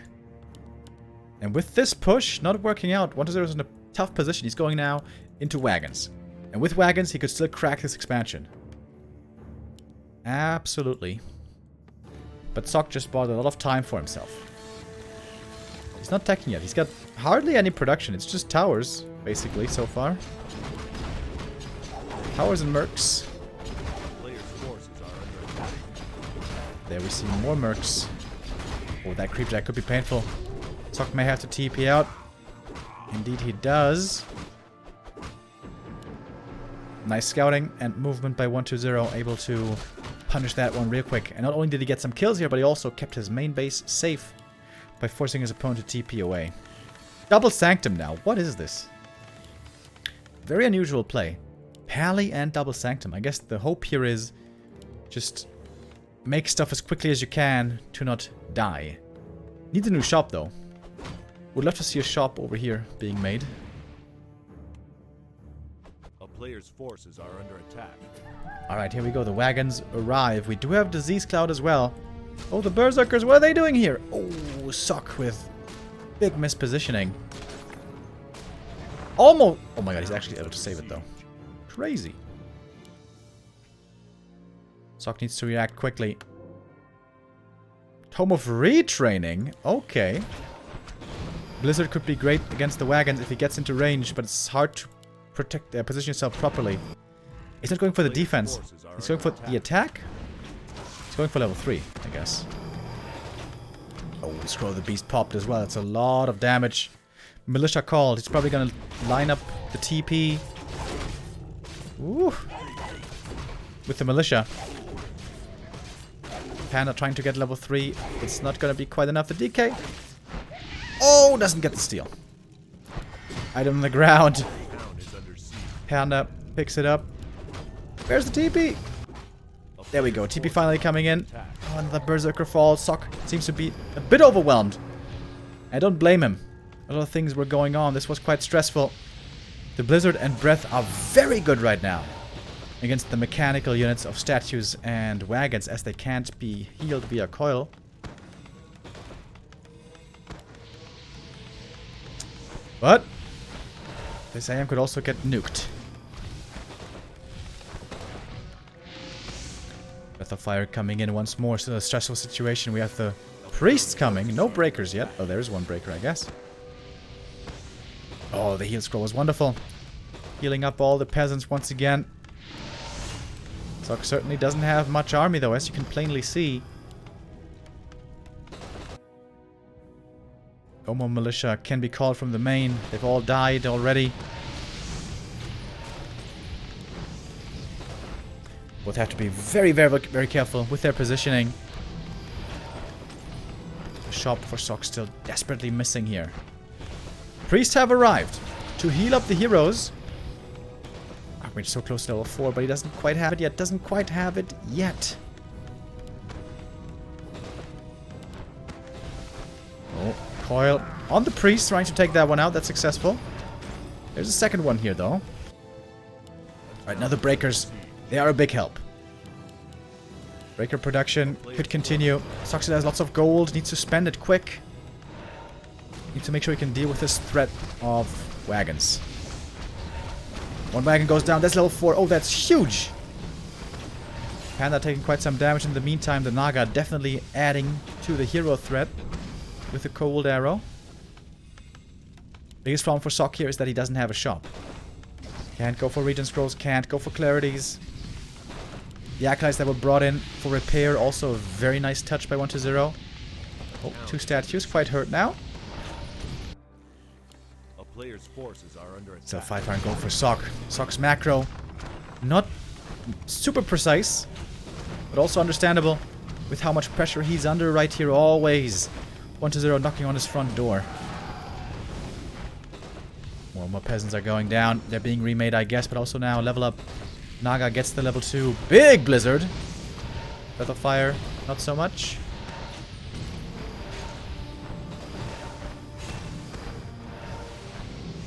And with this push not working out, 1-0 is in a tough position. He's going now into wagons. And with wagons, he could still crack this expansion. Absolutely. But Sock just bought a lot of time for himself. He's not teching yet. He's got hardly any production. It's just towers, basically, so far. Towers and mercs. There we see more mercs. Oh, that creepjack could be painful. Sock may have to TP out. Indeed he does. Nice scouting and movement by 1-0. Able to punish that one real quick. And not only did he get some kills here, but he also kept his main base safe by forcing his opponent to TP away. Double Sanctum now. What is this? Very unusual play. Pally and Double Sanctum. I guess the hope here is just make stuff as quickly as you can to not die. Needs a new shop though. Would love to see a shop over here being made. A player's forces are under attack. Alright, here we go. The wagons arrive. We do have Disease Cloud as well. Oh, the Berserkers, what are they doing here? Oh, Sock with big mispositioning. Almost. Oh my god, he's actually able to save it though. Crazy. Sock needs to react quickly. Tome of Retraining? Okay. Blizzard could be great against the wagons if he gets into range, but it's hard to protect, position yourself properly. He's not going for the defense. He's going for the attack? He's going for level 3, I guess. Oh, Scroll of the Beast popped as well. That's a lot of damage. Militia called. He's probably going to line up the TP. Ooh. With the Militia. Panda trying to get level 3. It's not going to be quite enough. The DK. Oh, doesn't get the steal. Item on the ground. Panda picks it up. Where's the TP? There we go. TP finally coming in. Oh, another Berserker falls. Sock seems to be a bit overwhelmed. I don't blame him. A lot of things were going on. This was quite stressful. The Blizzard and Breath are very good right now against the mechanical units of statues and wagons, as they can't be healed via coil. But this AM could also get nuked. Breath of Fire coming in once more. So a stressful situation. We have the priests coming. No breakers yet. Oh, there's one breaker, I guess. Oh, the heal scroll was wonderful. Healing up all the peasants once again. Sok certainly doesn't have much army, though, as you can plainly see. Omo militia can be called from the main. They've all died already. Both have to be very, very, very careful with their positioning. The shop for Sok still desperately missing here. Priests have arrived to heal up the heroes. We're so close to level 4, but he doesn't quite have it yet. Doesn't quite have it yet. Oh, coil on the priest, trying to take that one out. That's successful. There's a second one here, though. Alright, now the breakers. They are a big help. Breaker production could continue. Soxid has lots of gold. Needs to spend it quick. Needs to make sure he can deal with this threat of wagons. One wagon goes down. That's level 4. Oh, that's huge. Panda taking quite some damage. In the meantime, the Naga definitely adding to the hero threat with the cold arrow. Biggest problem for Sok here is that he doesn't have a shop. Can't go for regen scrolls. Can't go for clarities. The acolytes that were brought in for repair, also a very nice touch by 1-0. Oh, 2 statues, quite hurt now. A player's forces are under attack. So 5 iron gold for Sok. Sok's macro, not super precise, but also understandable with how much pressure he's under right here always. 1-0 knocking on his front door. More and more peasants are going down. They're being remade, I guess, but also now level up. Naga gets the level 2. Big blizzard. Breath of Fire, not so much.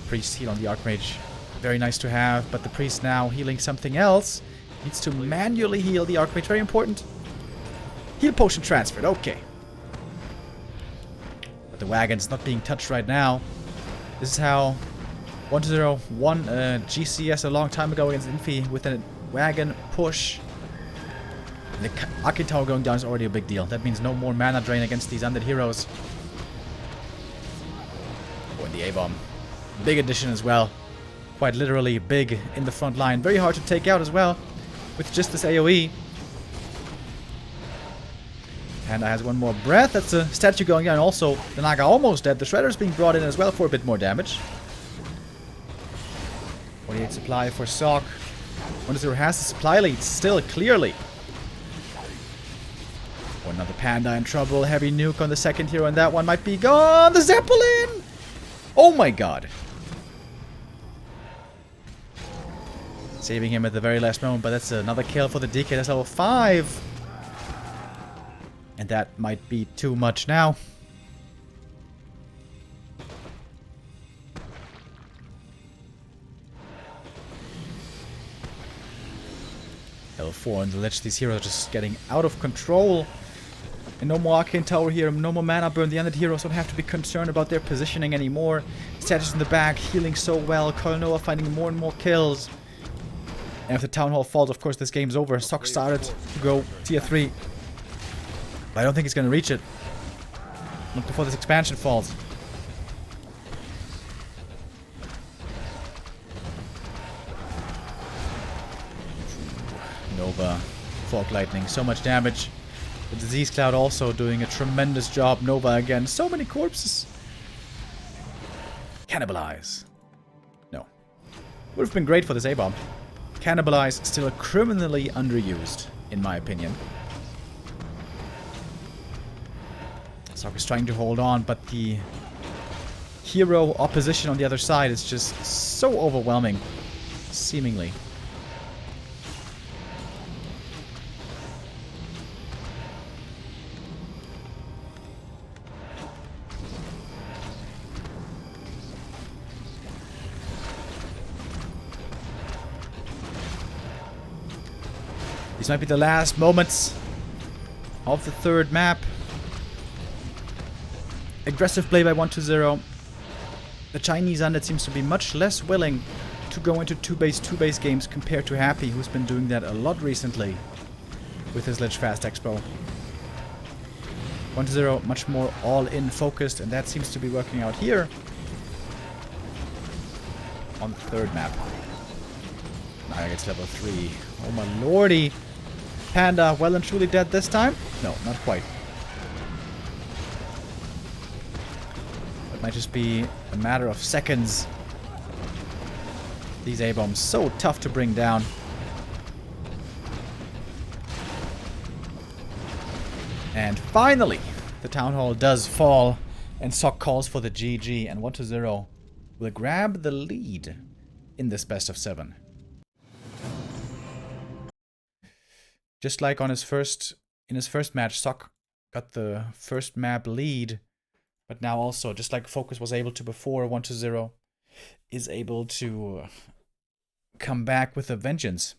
Priest heal on the Archmage. Very nice to have, but the priest now healing something else. Needs to manually heal the Archmage. Very important. Heal potion transferred. Okay. But the wagon's not being touched right now. This is how 1-0 won GCS a long time ago against Infi with a wagon push. And the Aki Tower going down is already a big deal. That means no more mana drain against these undead heroes. Oh, and the A-bomb. Big addition as well. Quite literally big in the front line. Very hard to take out as well with just this AoE. Panda has one more breath. That's a statue going down. Also, the Naga almost dead. The Shredder's being brought in as well for a bit more damage. 48 supply for Sok. 1-0 has the supply lead still, clearly. Oh, another Panda in trouble. Heavy nuke on the second hero, and that one might be gone. The Zeppelin! Oh my god. Saving him at the very last moment, but that's another kill for the DK. That's level 5. And that might be too much now. Level 4 on the ledge. These heroes are just getting out of control. And no more Arcane Tower here. No more mana burn. The undead heroes don't have to be concerned about their positioning anymore. Statues in the back, healing so well. Colnoa finding more and more kills. And if the Town Hall falls, of course, this game's over. Sok started to go tier 3. But I don't think he's going to reach it. Not before this expansion falls. Nova, Fog Lightning, so much damage. The Disease Cloud also doing a tremendous job. Nova again, so many corpses. Cannibalize. No. Would have been great for this A-bomb. Cannibalize, still criminally underused, in my opinion. Sok is trying to hold on, but the hero opposition on the other side is just so overwhelming, seemingly. These might be the last moments of the third map. Aggressive play by 1-0. The Chinese undead seems to be much less willing to go into 2-base games compared to Happy, who's been doing that a lot recently. with his Lich Fast Expo. 1-0, much more all-in focused, and that seems to be working out here. On the third map. Now it's level 3. Oh my lordy. Panda well and truly dead this time? No, not quite. It might just be a matter of seconds. These A-bombs so tough to bring down. And finally, the Town Hall does fall, and Sok calls for the GG, and 1-0 will grab the lead in this best of 7. Just like in his first match, Sok got the first map lead, but now also, just like Focus was able to before, 1-0 is able to come back with a vengeance.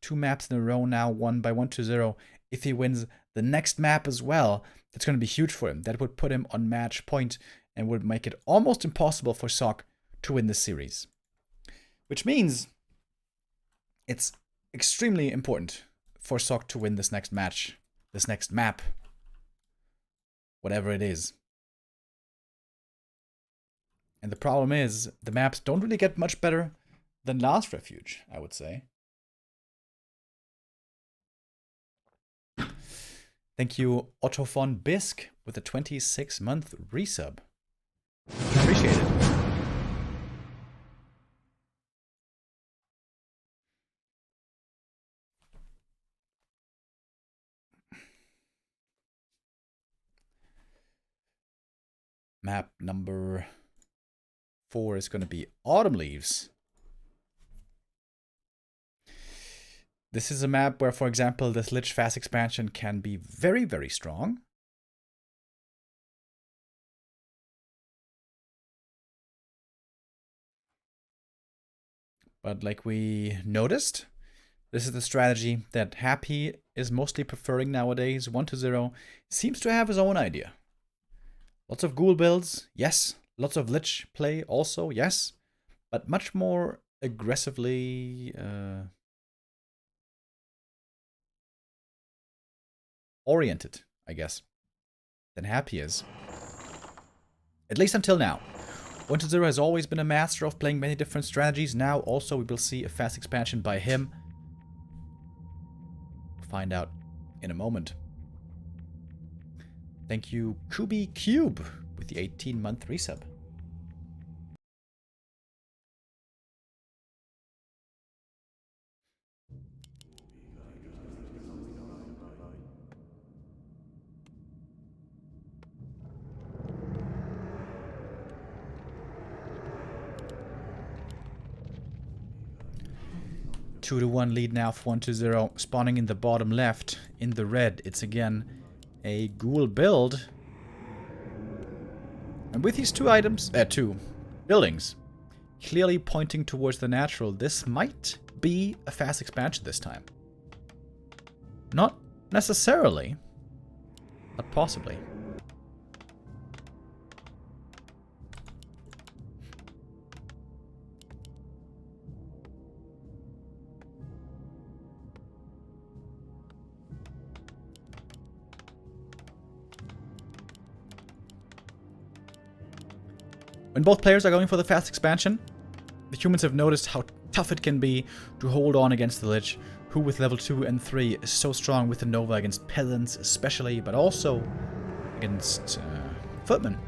2 maps in a row now, won by 1-0. If he wins the next map as well, that's going to be huge for him. That would put him on match point and would make it almost impossible for Sok to win this series. Which means it's extremely important for Sok to win this next match, this next map, whatever it is. And the problem is, the maps don't really get much better than last Refuge, I would say. Thank you, Otto von Bisk, with a 26-month resub. Appreciate it. Map number 4 is going to be Autumn Leaves. This is a map where, for example, this Lich Fast expansion can be very, very strong. But like we noticed, this is the strategy that Happy is mostly preferring nowadays. 1-0 seems to have his own idea. Lots of ghoul builds, yes. Lots of Lich play also, yes. But much more aggressively oriented, I guess, than Happy is. At least until now. 1-0 has always been a master of playing many different strategies. Now also we will see a fast expansion by him. We'll find out in a moment. Thank you, Kubi Cube, with the 18-month resub. Two to 1 lead now for 1-0. Spawning in the bottom left, in the red, it's again a ghoul build. And with these two buildings, clearly pointing towards the natural, this might be a fast expansion this time. Not necessarily, but possibly. When both players are going for the fast expansion, the humans have noticed how tough it can be to hold on against the Lich, who with level 2 and 3 is so strong with the Nova against peasants especially, but also against footmen.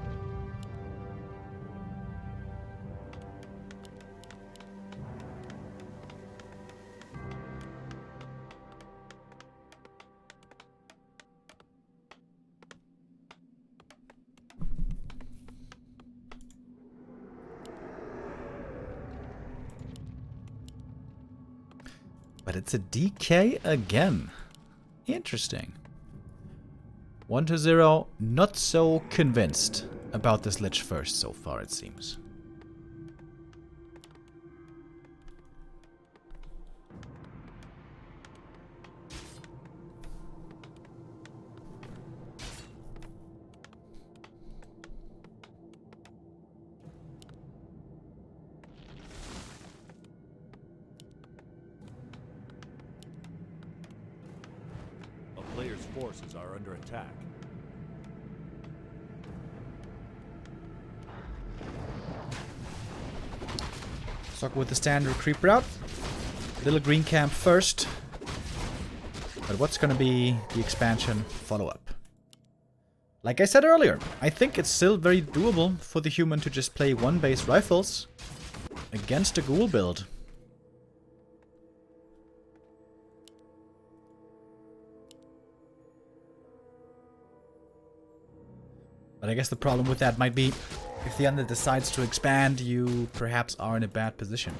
But it's a DK again. Interesting. 1-0, not so convinced about this Lich first so far, it seems. player's forces are under attack. Stuck with the standard creep route. Little green camp first. But what's gonna be the expansion follow-up? Like I said earlier, I think it's still very doable for the human to just play one base rifles against a ghoul build. But I guess the problem with that might be if the under decides to expand, you perhaps are in a bad position.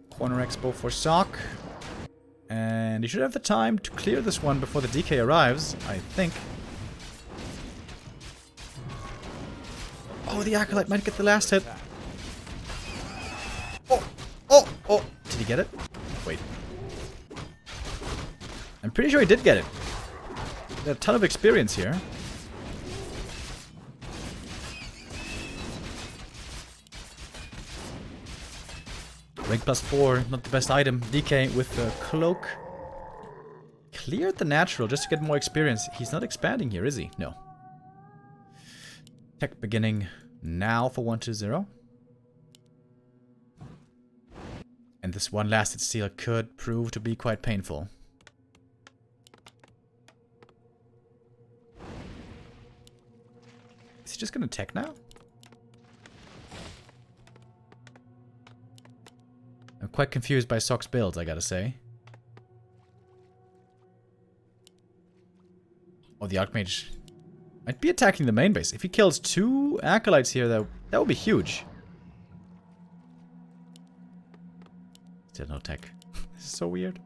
Corner Expo for Sock. And you should have the time to clear this one before the DK arrives, I think. Oh, the Acolyte might get the last hit. Oh! Did he get it? Wait. I'm pretty sure he did get it. A ton of experience here. Rank +4, not the best item. DK with the cloak. Cleared the natural just to get more experience. He's not expanding here, is he? No. Tech beginning now for 1-2-0. And this one lasted steal could prove to be quite painful. Is he just gonna tech now? I'm quite confused by Sock's builds, I gotta say. Oh, the Archmage might be attacking the main base. If he kills 2 Acolytes here, that would be huge. Still no tech. This is so weird.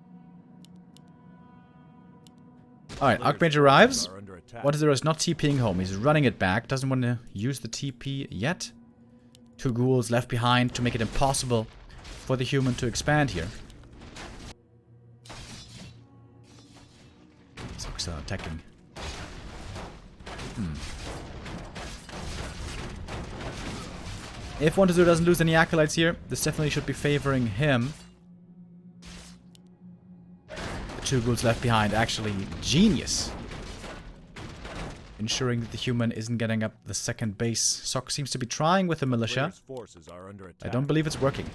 Alright, Archmage arrives. 1-0 is not TPing home. He's running it back. Doesn't want to use the TP yet. 2 ghouls left behind to make it impossible for the human to expand here. Sock's attacking. If 1-0 doesn't lose any Acolytes here, this definitely should be favoring him. The 2 ghouls left behind, actually genius. Ensuring that the human isn't getting up the second base. Sock seems to be trying with the militia. I don't believe it's working.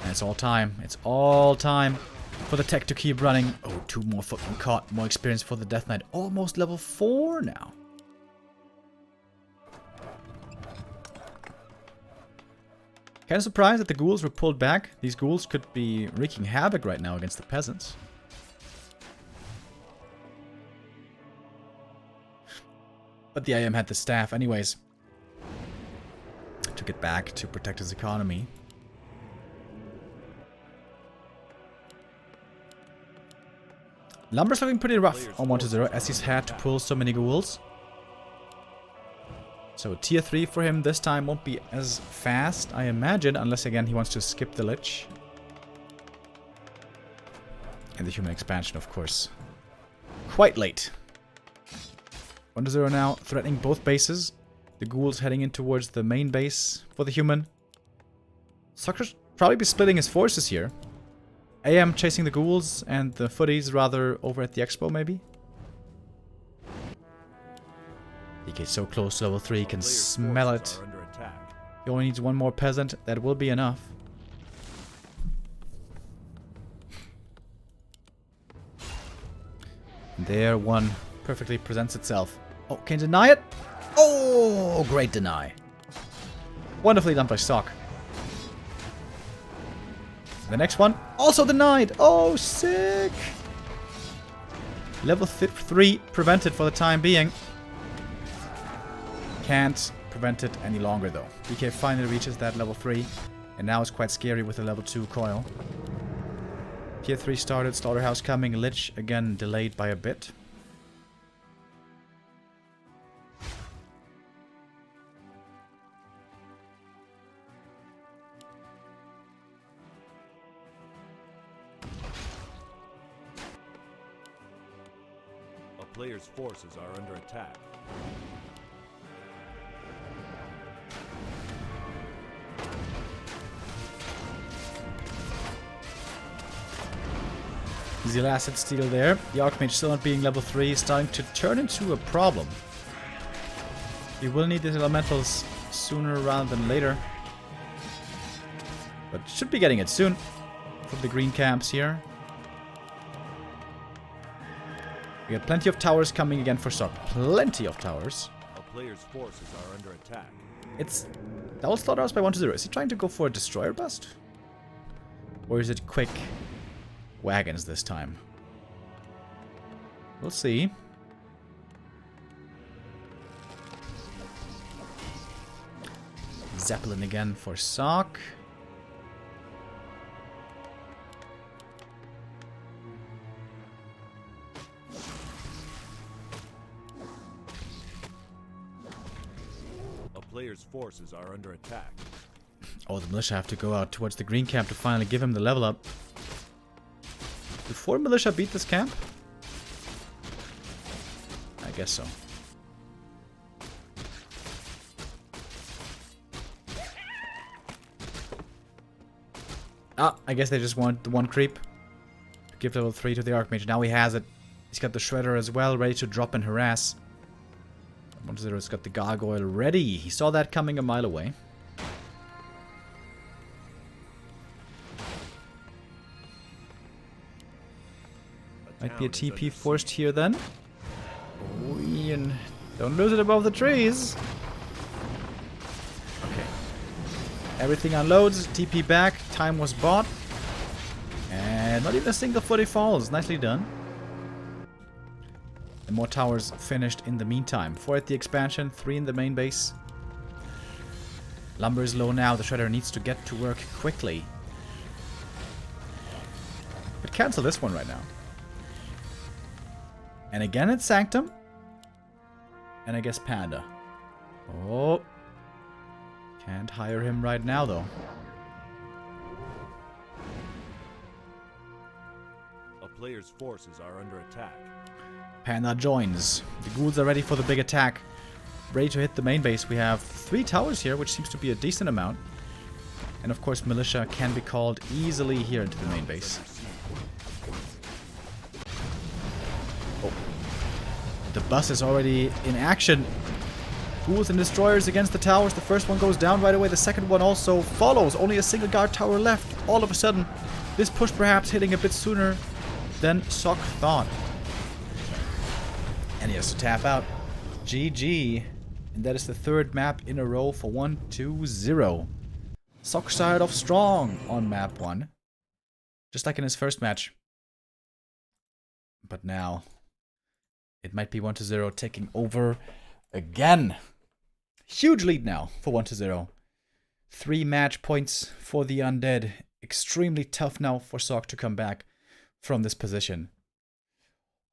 And it's all time. It's all time for the tech to keep running. Oh, 2 more footmen caught. More experience for the Death Knight. Almost level 4 now. Kind of surprised that the ghouls were pulled back. These ghouls could be wreaking havoc right now against the peasants. But the IM had the staff anyways. To get back to protect his economy. Lumber's looking pretty rough on 1-0 as he's had to pull so many ghouls. So tier 3 for him this time won't be as fast, I imagine, unless again he wants to skip the Lich. And the human expansion, of course. Quite late. 1-0 now, threatening both bases. The ghouls heading in towards the main base for the human. Soccer should probably be splitting his forces here. AM chasing the ghouls and the footies rather over at the expo, maybe? He gets so close to level 3, he can smell it. He only needs 1 more peasant, that will be enough. There, 1 perfectly presents itself. Oh, can deny it? Oh, great deny. Wonderfully done by Sock. The next one, also denied. Oh, sick. Level 3 prevented for the time being. Can't prevent it any longer, though. DK finally reaches that level 3. And now it's quite scary with the level 2 coil. Tier 3 started, Slaughterhouse coming. Lich, again, delayed by a bit. Player's forces are under attack. Easy asset steal there. The Archmage still not being level 3 is starting to turn into a problem. We will need these elementals sooner rather than later. But should be getting it soon. From the green camps here. We got plenty of towers coming again for Sock. Plenty of towers. A player's forces are under attack. It's double slaughterhouse by 1-0. Is he trying to go for a destroyer bust? Or is it quick wagons this time? We'll see. Zeppelin again for Sock. A player's forces are under attack. Oh, the militia have to go out towards the green camp to finally give him the level up. Before militia beat this camp? I guess so. Ah, I guess they just want the one creep. Give level 3 to the Archmage. Now he has it. He's got the Shredder as well, ready to drop and harass. 1-0's got the Gargoyle ready. He saw that coming a mile away. Might be a TP forced here then. Oh, Ian. Don't lose it above the trees. Okay. Everything unloads. TP back. Time was bought. And not even a single footy falls. Nicely done. And more towers finished in the meantime. 4 at the expansion. 3 in the main base. Lumber is low now. The Shredder needs to get to work quickly. But cancel this one right now. And again it's Sanctum. And I guess Panda. Oh. Can't hire him right now though. A player's forces are under attack. Panda joins. The ghouls are ready for the big attack. Ready to hit the main base. We have 3 towers here, which seems to be a decent amount. And of course militia can be called easily here into the main base. Oh. The bus is already in action. Ghouls and destroyers against the towers. The first one goes down right away. The second one also follows. Only a single guard tower left. All of a sudden, this push perhaps hitting a bit sooner than Sock thought. And he has to tap out. GG. And that is the 3rd map in a row for 1-2-0. Sock started off strong on map 1. Just like in his first match. But now, it might be 1-0 taking over again. Huge lead now for 1-0. 3 match points for the Undead. Extremely tough now for Sock to come back from this position.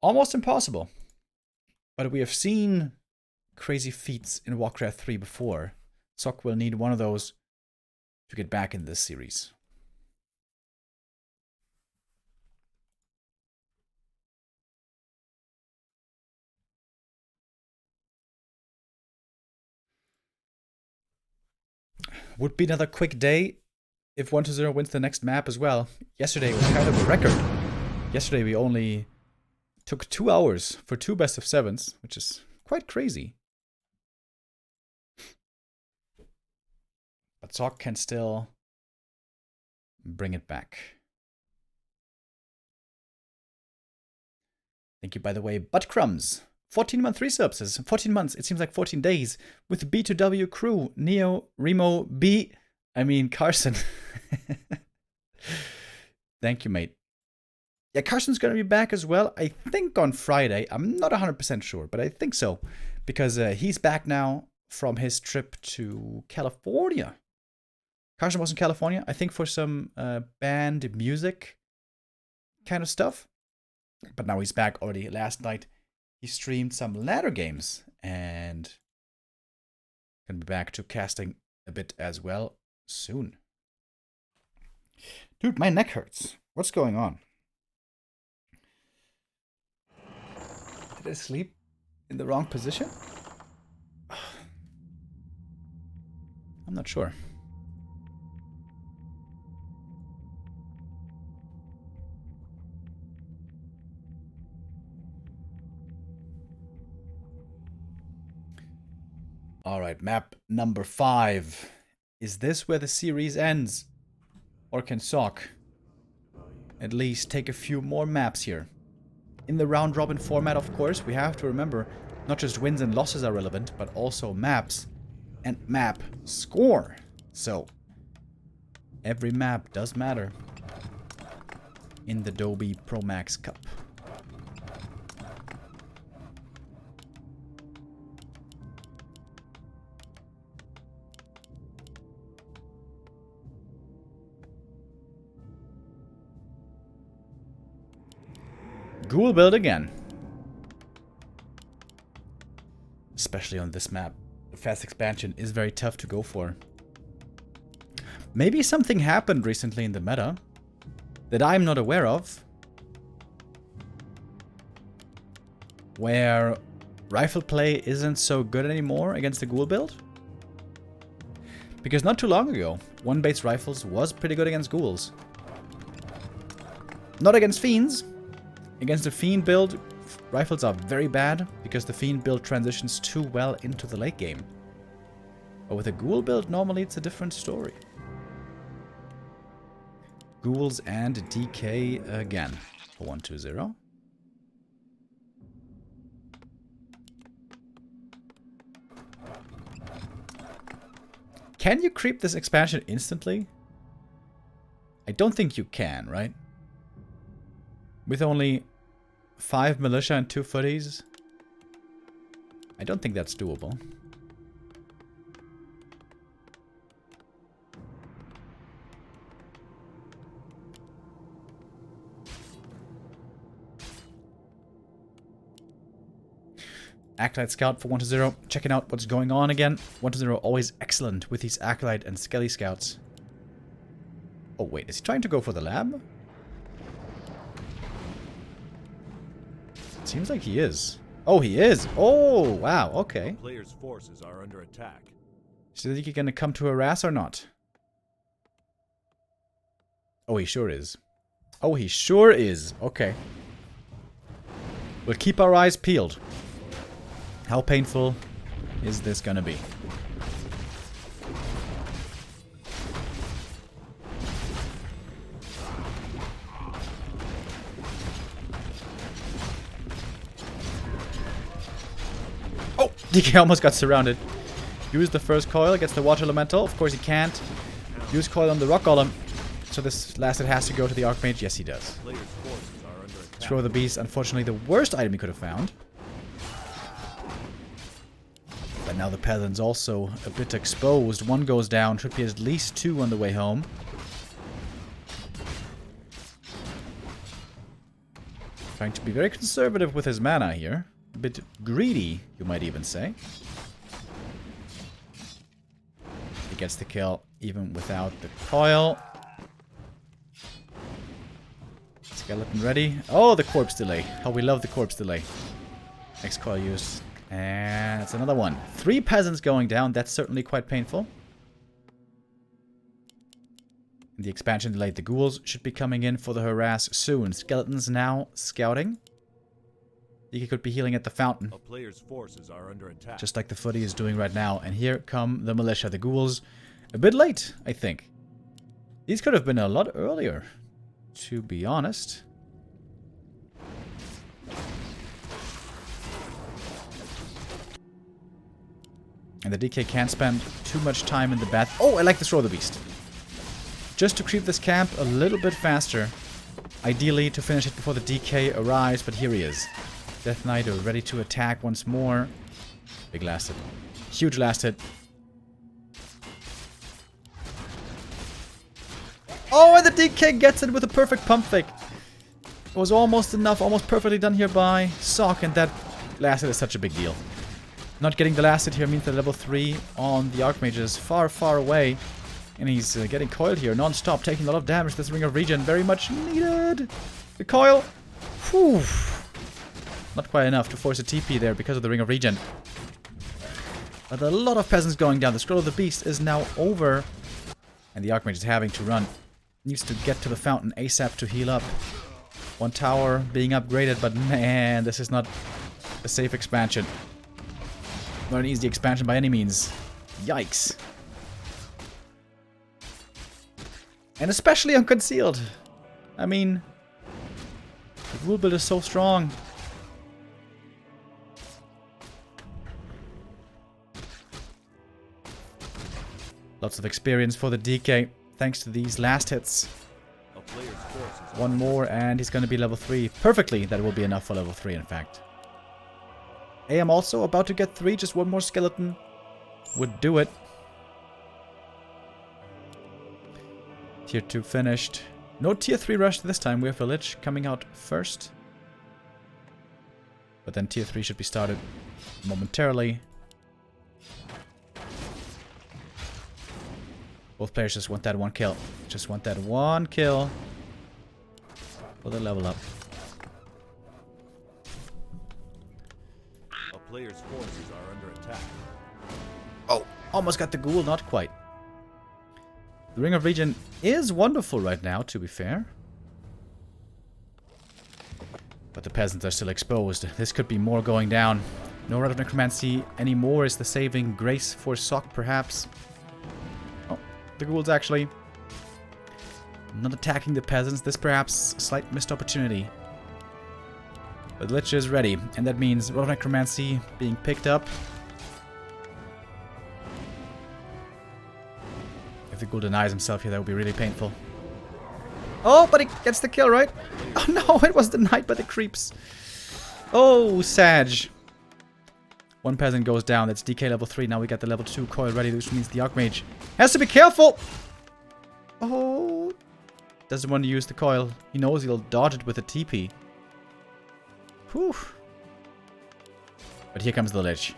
Almost impossible. But we have seen crazy feats in Warcraft 3 before. Sock will need one of those to get back in this series. Would be another quick day if 1-0 wins the next map as well. Yesterday was kind of a record. Yesterday we only took 2 hours for 2 best of 7s, which is quite crazy. But Sock can still bring it back. Thank you, by the way, Buttcrumbs. 14-month resubs is 14 months. It seems like 14 days with B2W crew. Neo, Remo, B. I mean, Carson. Thank you, mate. Yeah, Carson's going to be back as well. I think on Friday. I'm not 100% sure, but I think so. Because he's back now from his trip to California. Carson was in California, I think for some band music kind of stuff. But now he's back already. Last night he streamed some ladder games and gonna be back to casting a bit as well soon. Dude, my neck hurts. What's going on? Did I sleep in the wrong position? I'm not sure. Alright, map number 5. Is this where the series ends? Or can Sock at least take a few more maps here? In the round robin format, of course, we have to remember not just wins and losses are relevant, but also maps and map score. So, every map does matter in the Doubi Pro Max Cup. Ghoul build again. Especially on this map. The fast expansion is very tough to go for. Maybe something happened recently in the meta that I'm not aware of, where rifle play isn't so good anymore against the Ghoul build. Because not too long ago, one-base rifles was pretty good against Ghouls. Not against Fiends. Against the Fiend build, rifles are very bad because the Fiend build transitions too well into the late game. But with a Ghoul build, normally it's a different story. Ghouls and DK again for 1-2-0. Can you creep this expansion instantly? I don't think you can, right? With only 5 militia and 2 footies? I don't think that's doable. Acolyte Scout for 1-0. Checking out what's going on again. 1-0 always excellent with these Acolyte and Skelly Scouts. Oh wait, is he trying to go for the lab? Seems like he is. Oh, he is. Oh, wow. Okay. Players' forces are under attack. So think you're gonna come to harass or not? Oh, he sure is. Oh, he sure is. Okay. We'll keep our eyes peeled. How painful is this gonna be? Oh! DK almost got surrounded. Use the first coil, gets the water elemental. Of course he can't. Use coil on the rock golem. So this last it has to go to the Archmage. Yes, he does. Throw the beast. Unfortunately, the worst item he could have found. But now the Paladin's also a bit exposed. One goes down. Should be at least 2 on the way home. Trying to be very conservative with his mana here. A bit greedy, you might even say. He gets the kill even without the coil. Skeleton ready. Oh, the corpse delay. How we love the corpse delay. Next coil use. And it's another one. 3 peasants going down. That's certainly quite painful. The expansion delayed. The ghouls should be coming in for the harass soon. Skeletons now scouting. He could be healing at the fountain. A player's forces are under attack. Just like the footy is doing right now. And here come the militia. The ghouls. A bit late, I think. These could have been a lot earlier, to be honest. And the DK can't spend too much time in the bath. Oh, I like to throw the beast. Just to creep this camp a little bit faster. Ideally to finish it before the DK arrives, but here he is. Death Knight ready to attack once more. Big last hit. Huge last hit. Oh, and the DK gets it with a perfect pump fake. It was almost enough, almost perfectly done here by Sock, and that last hit is such a big deal. Not getting the last hit here means that level 3 on the Archmage is far, far away. And he's getting coiled here non-stop, taking a lot of damage. This Ring of Regen very much needed. The coil. Whew. Not quite enough to force a TP there because of the Ring of Regen. But a lot of peasants going down. The Scroll of the Beast is now over. And the Archmage is having to run. Needs to get to the fountain ASAP to heal up. One tower being upgraded, but man, this is not a safe expansion. Not an easy expansion by any means. Yikes. And especially unconcealed. I mean, the rule build is so strong. Lots of experience for the DK, thanks to these last hits. One more and he's going to be level 3. Perfectly, that will be enough for level 3 in fact. I am also about to get 3, just one more skeleton would do it. Tier 2 finished. No tier 3 rush this time, we have a Lich coming out first. But then tier 3 should be started momentarily. Both players just want that one kill. Just want that one kill. For the level up. A player's forces are under attack. Oh, almost got the ghoul, not quite. The Ring of Regen is wonderful right now, to be fair. But the peasants are still exposed. This could be more going down. No Rite of Necromancy anymore is the saving grace for Sock, perhaps. Oh, the ghouls actually not attacking the peasants. This perhaps a slight missed opportunity. But Lich is ready, and that means Rite of Necromancy being picked up. If the ghoul denies himself here, that would be really painful. Oh, but he gets the kill, right? Oh no, it was denied by the creeps. Oh, Sag. One peasant goes down. That's DK level 3. Now we got the level 2 coil ready, which means the Archmage has to be careful. Oh. Doesn't want to use the coil. He knows he'll dodge it with a TP. Whew. But here comes the Lich.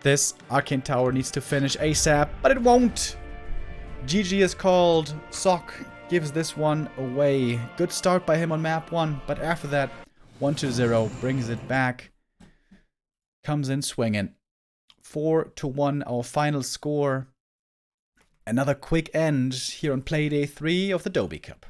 This Arcane Tower needs to finish ASAP, but it won't. GG is called. Sock gives this one away. Good start by him on map 1, but after that, 1-0 brings it back. Comes in swinging. 4-1, our final score. Another quick end here on play day 3 of the Doubi Cup.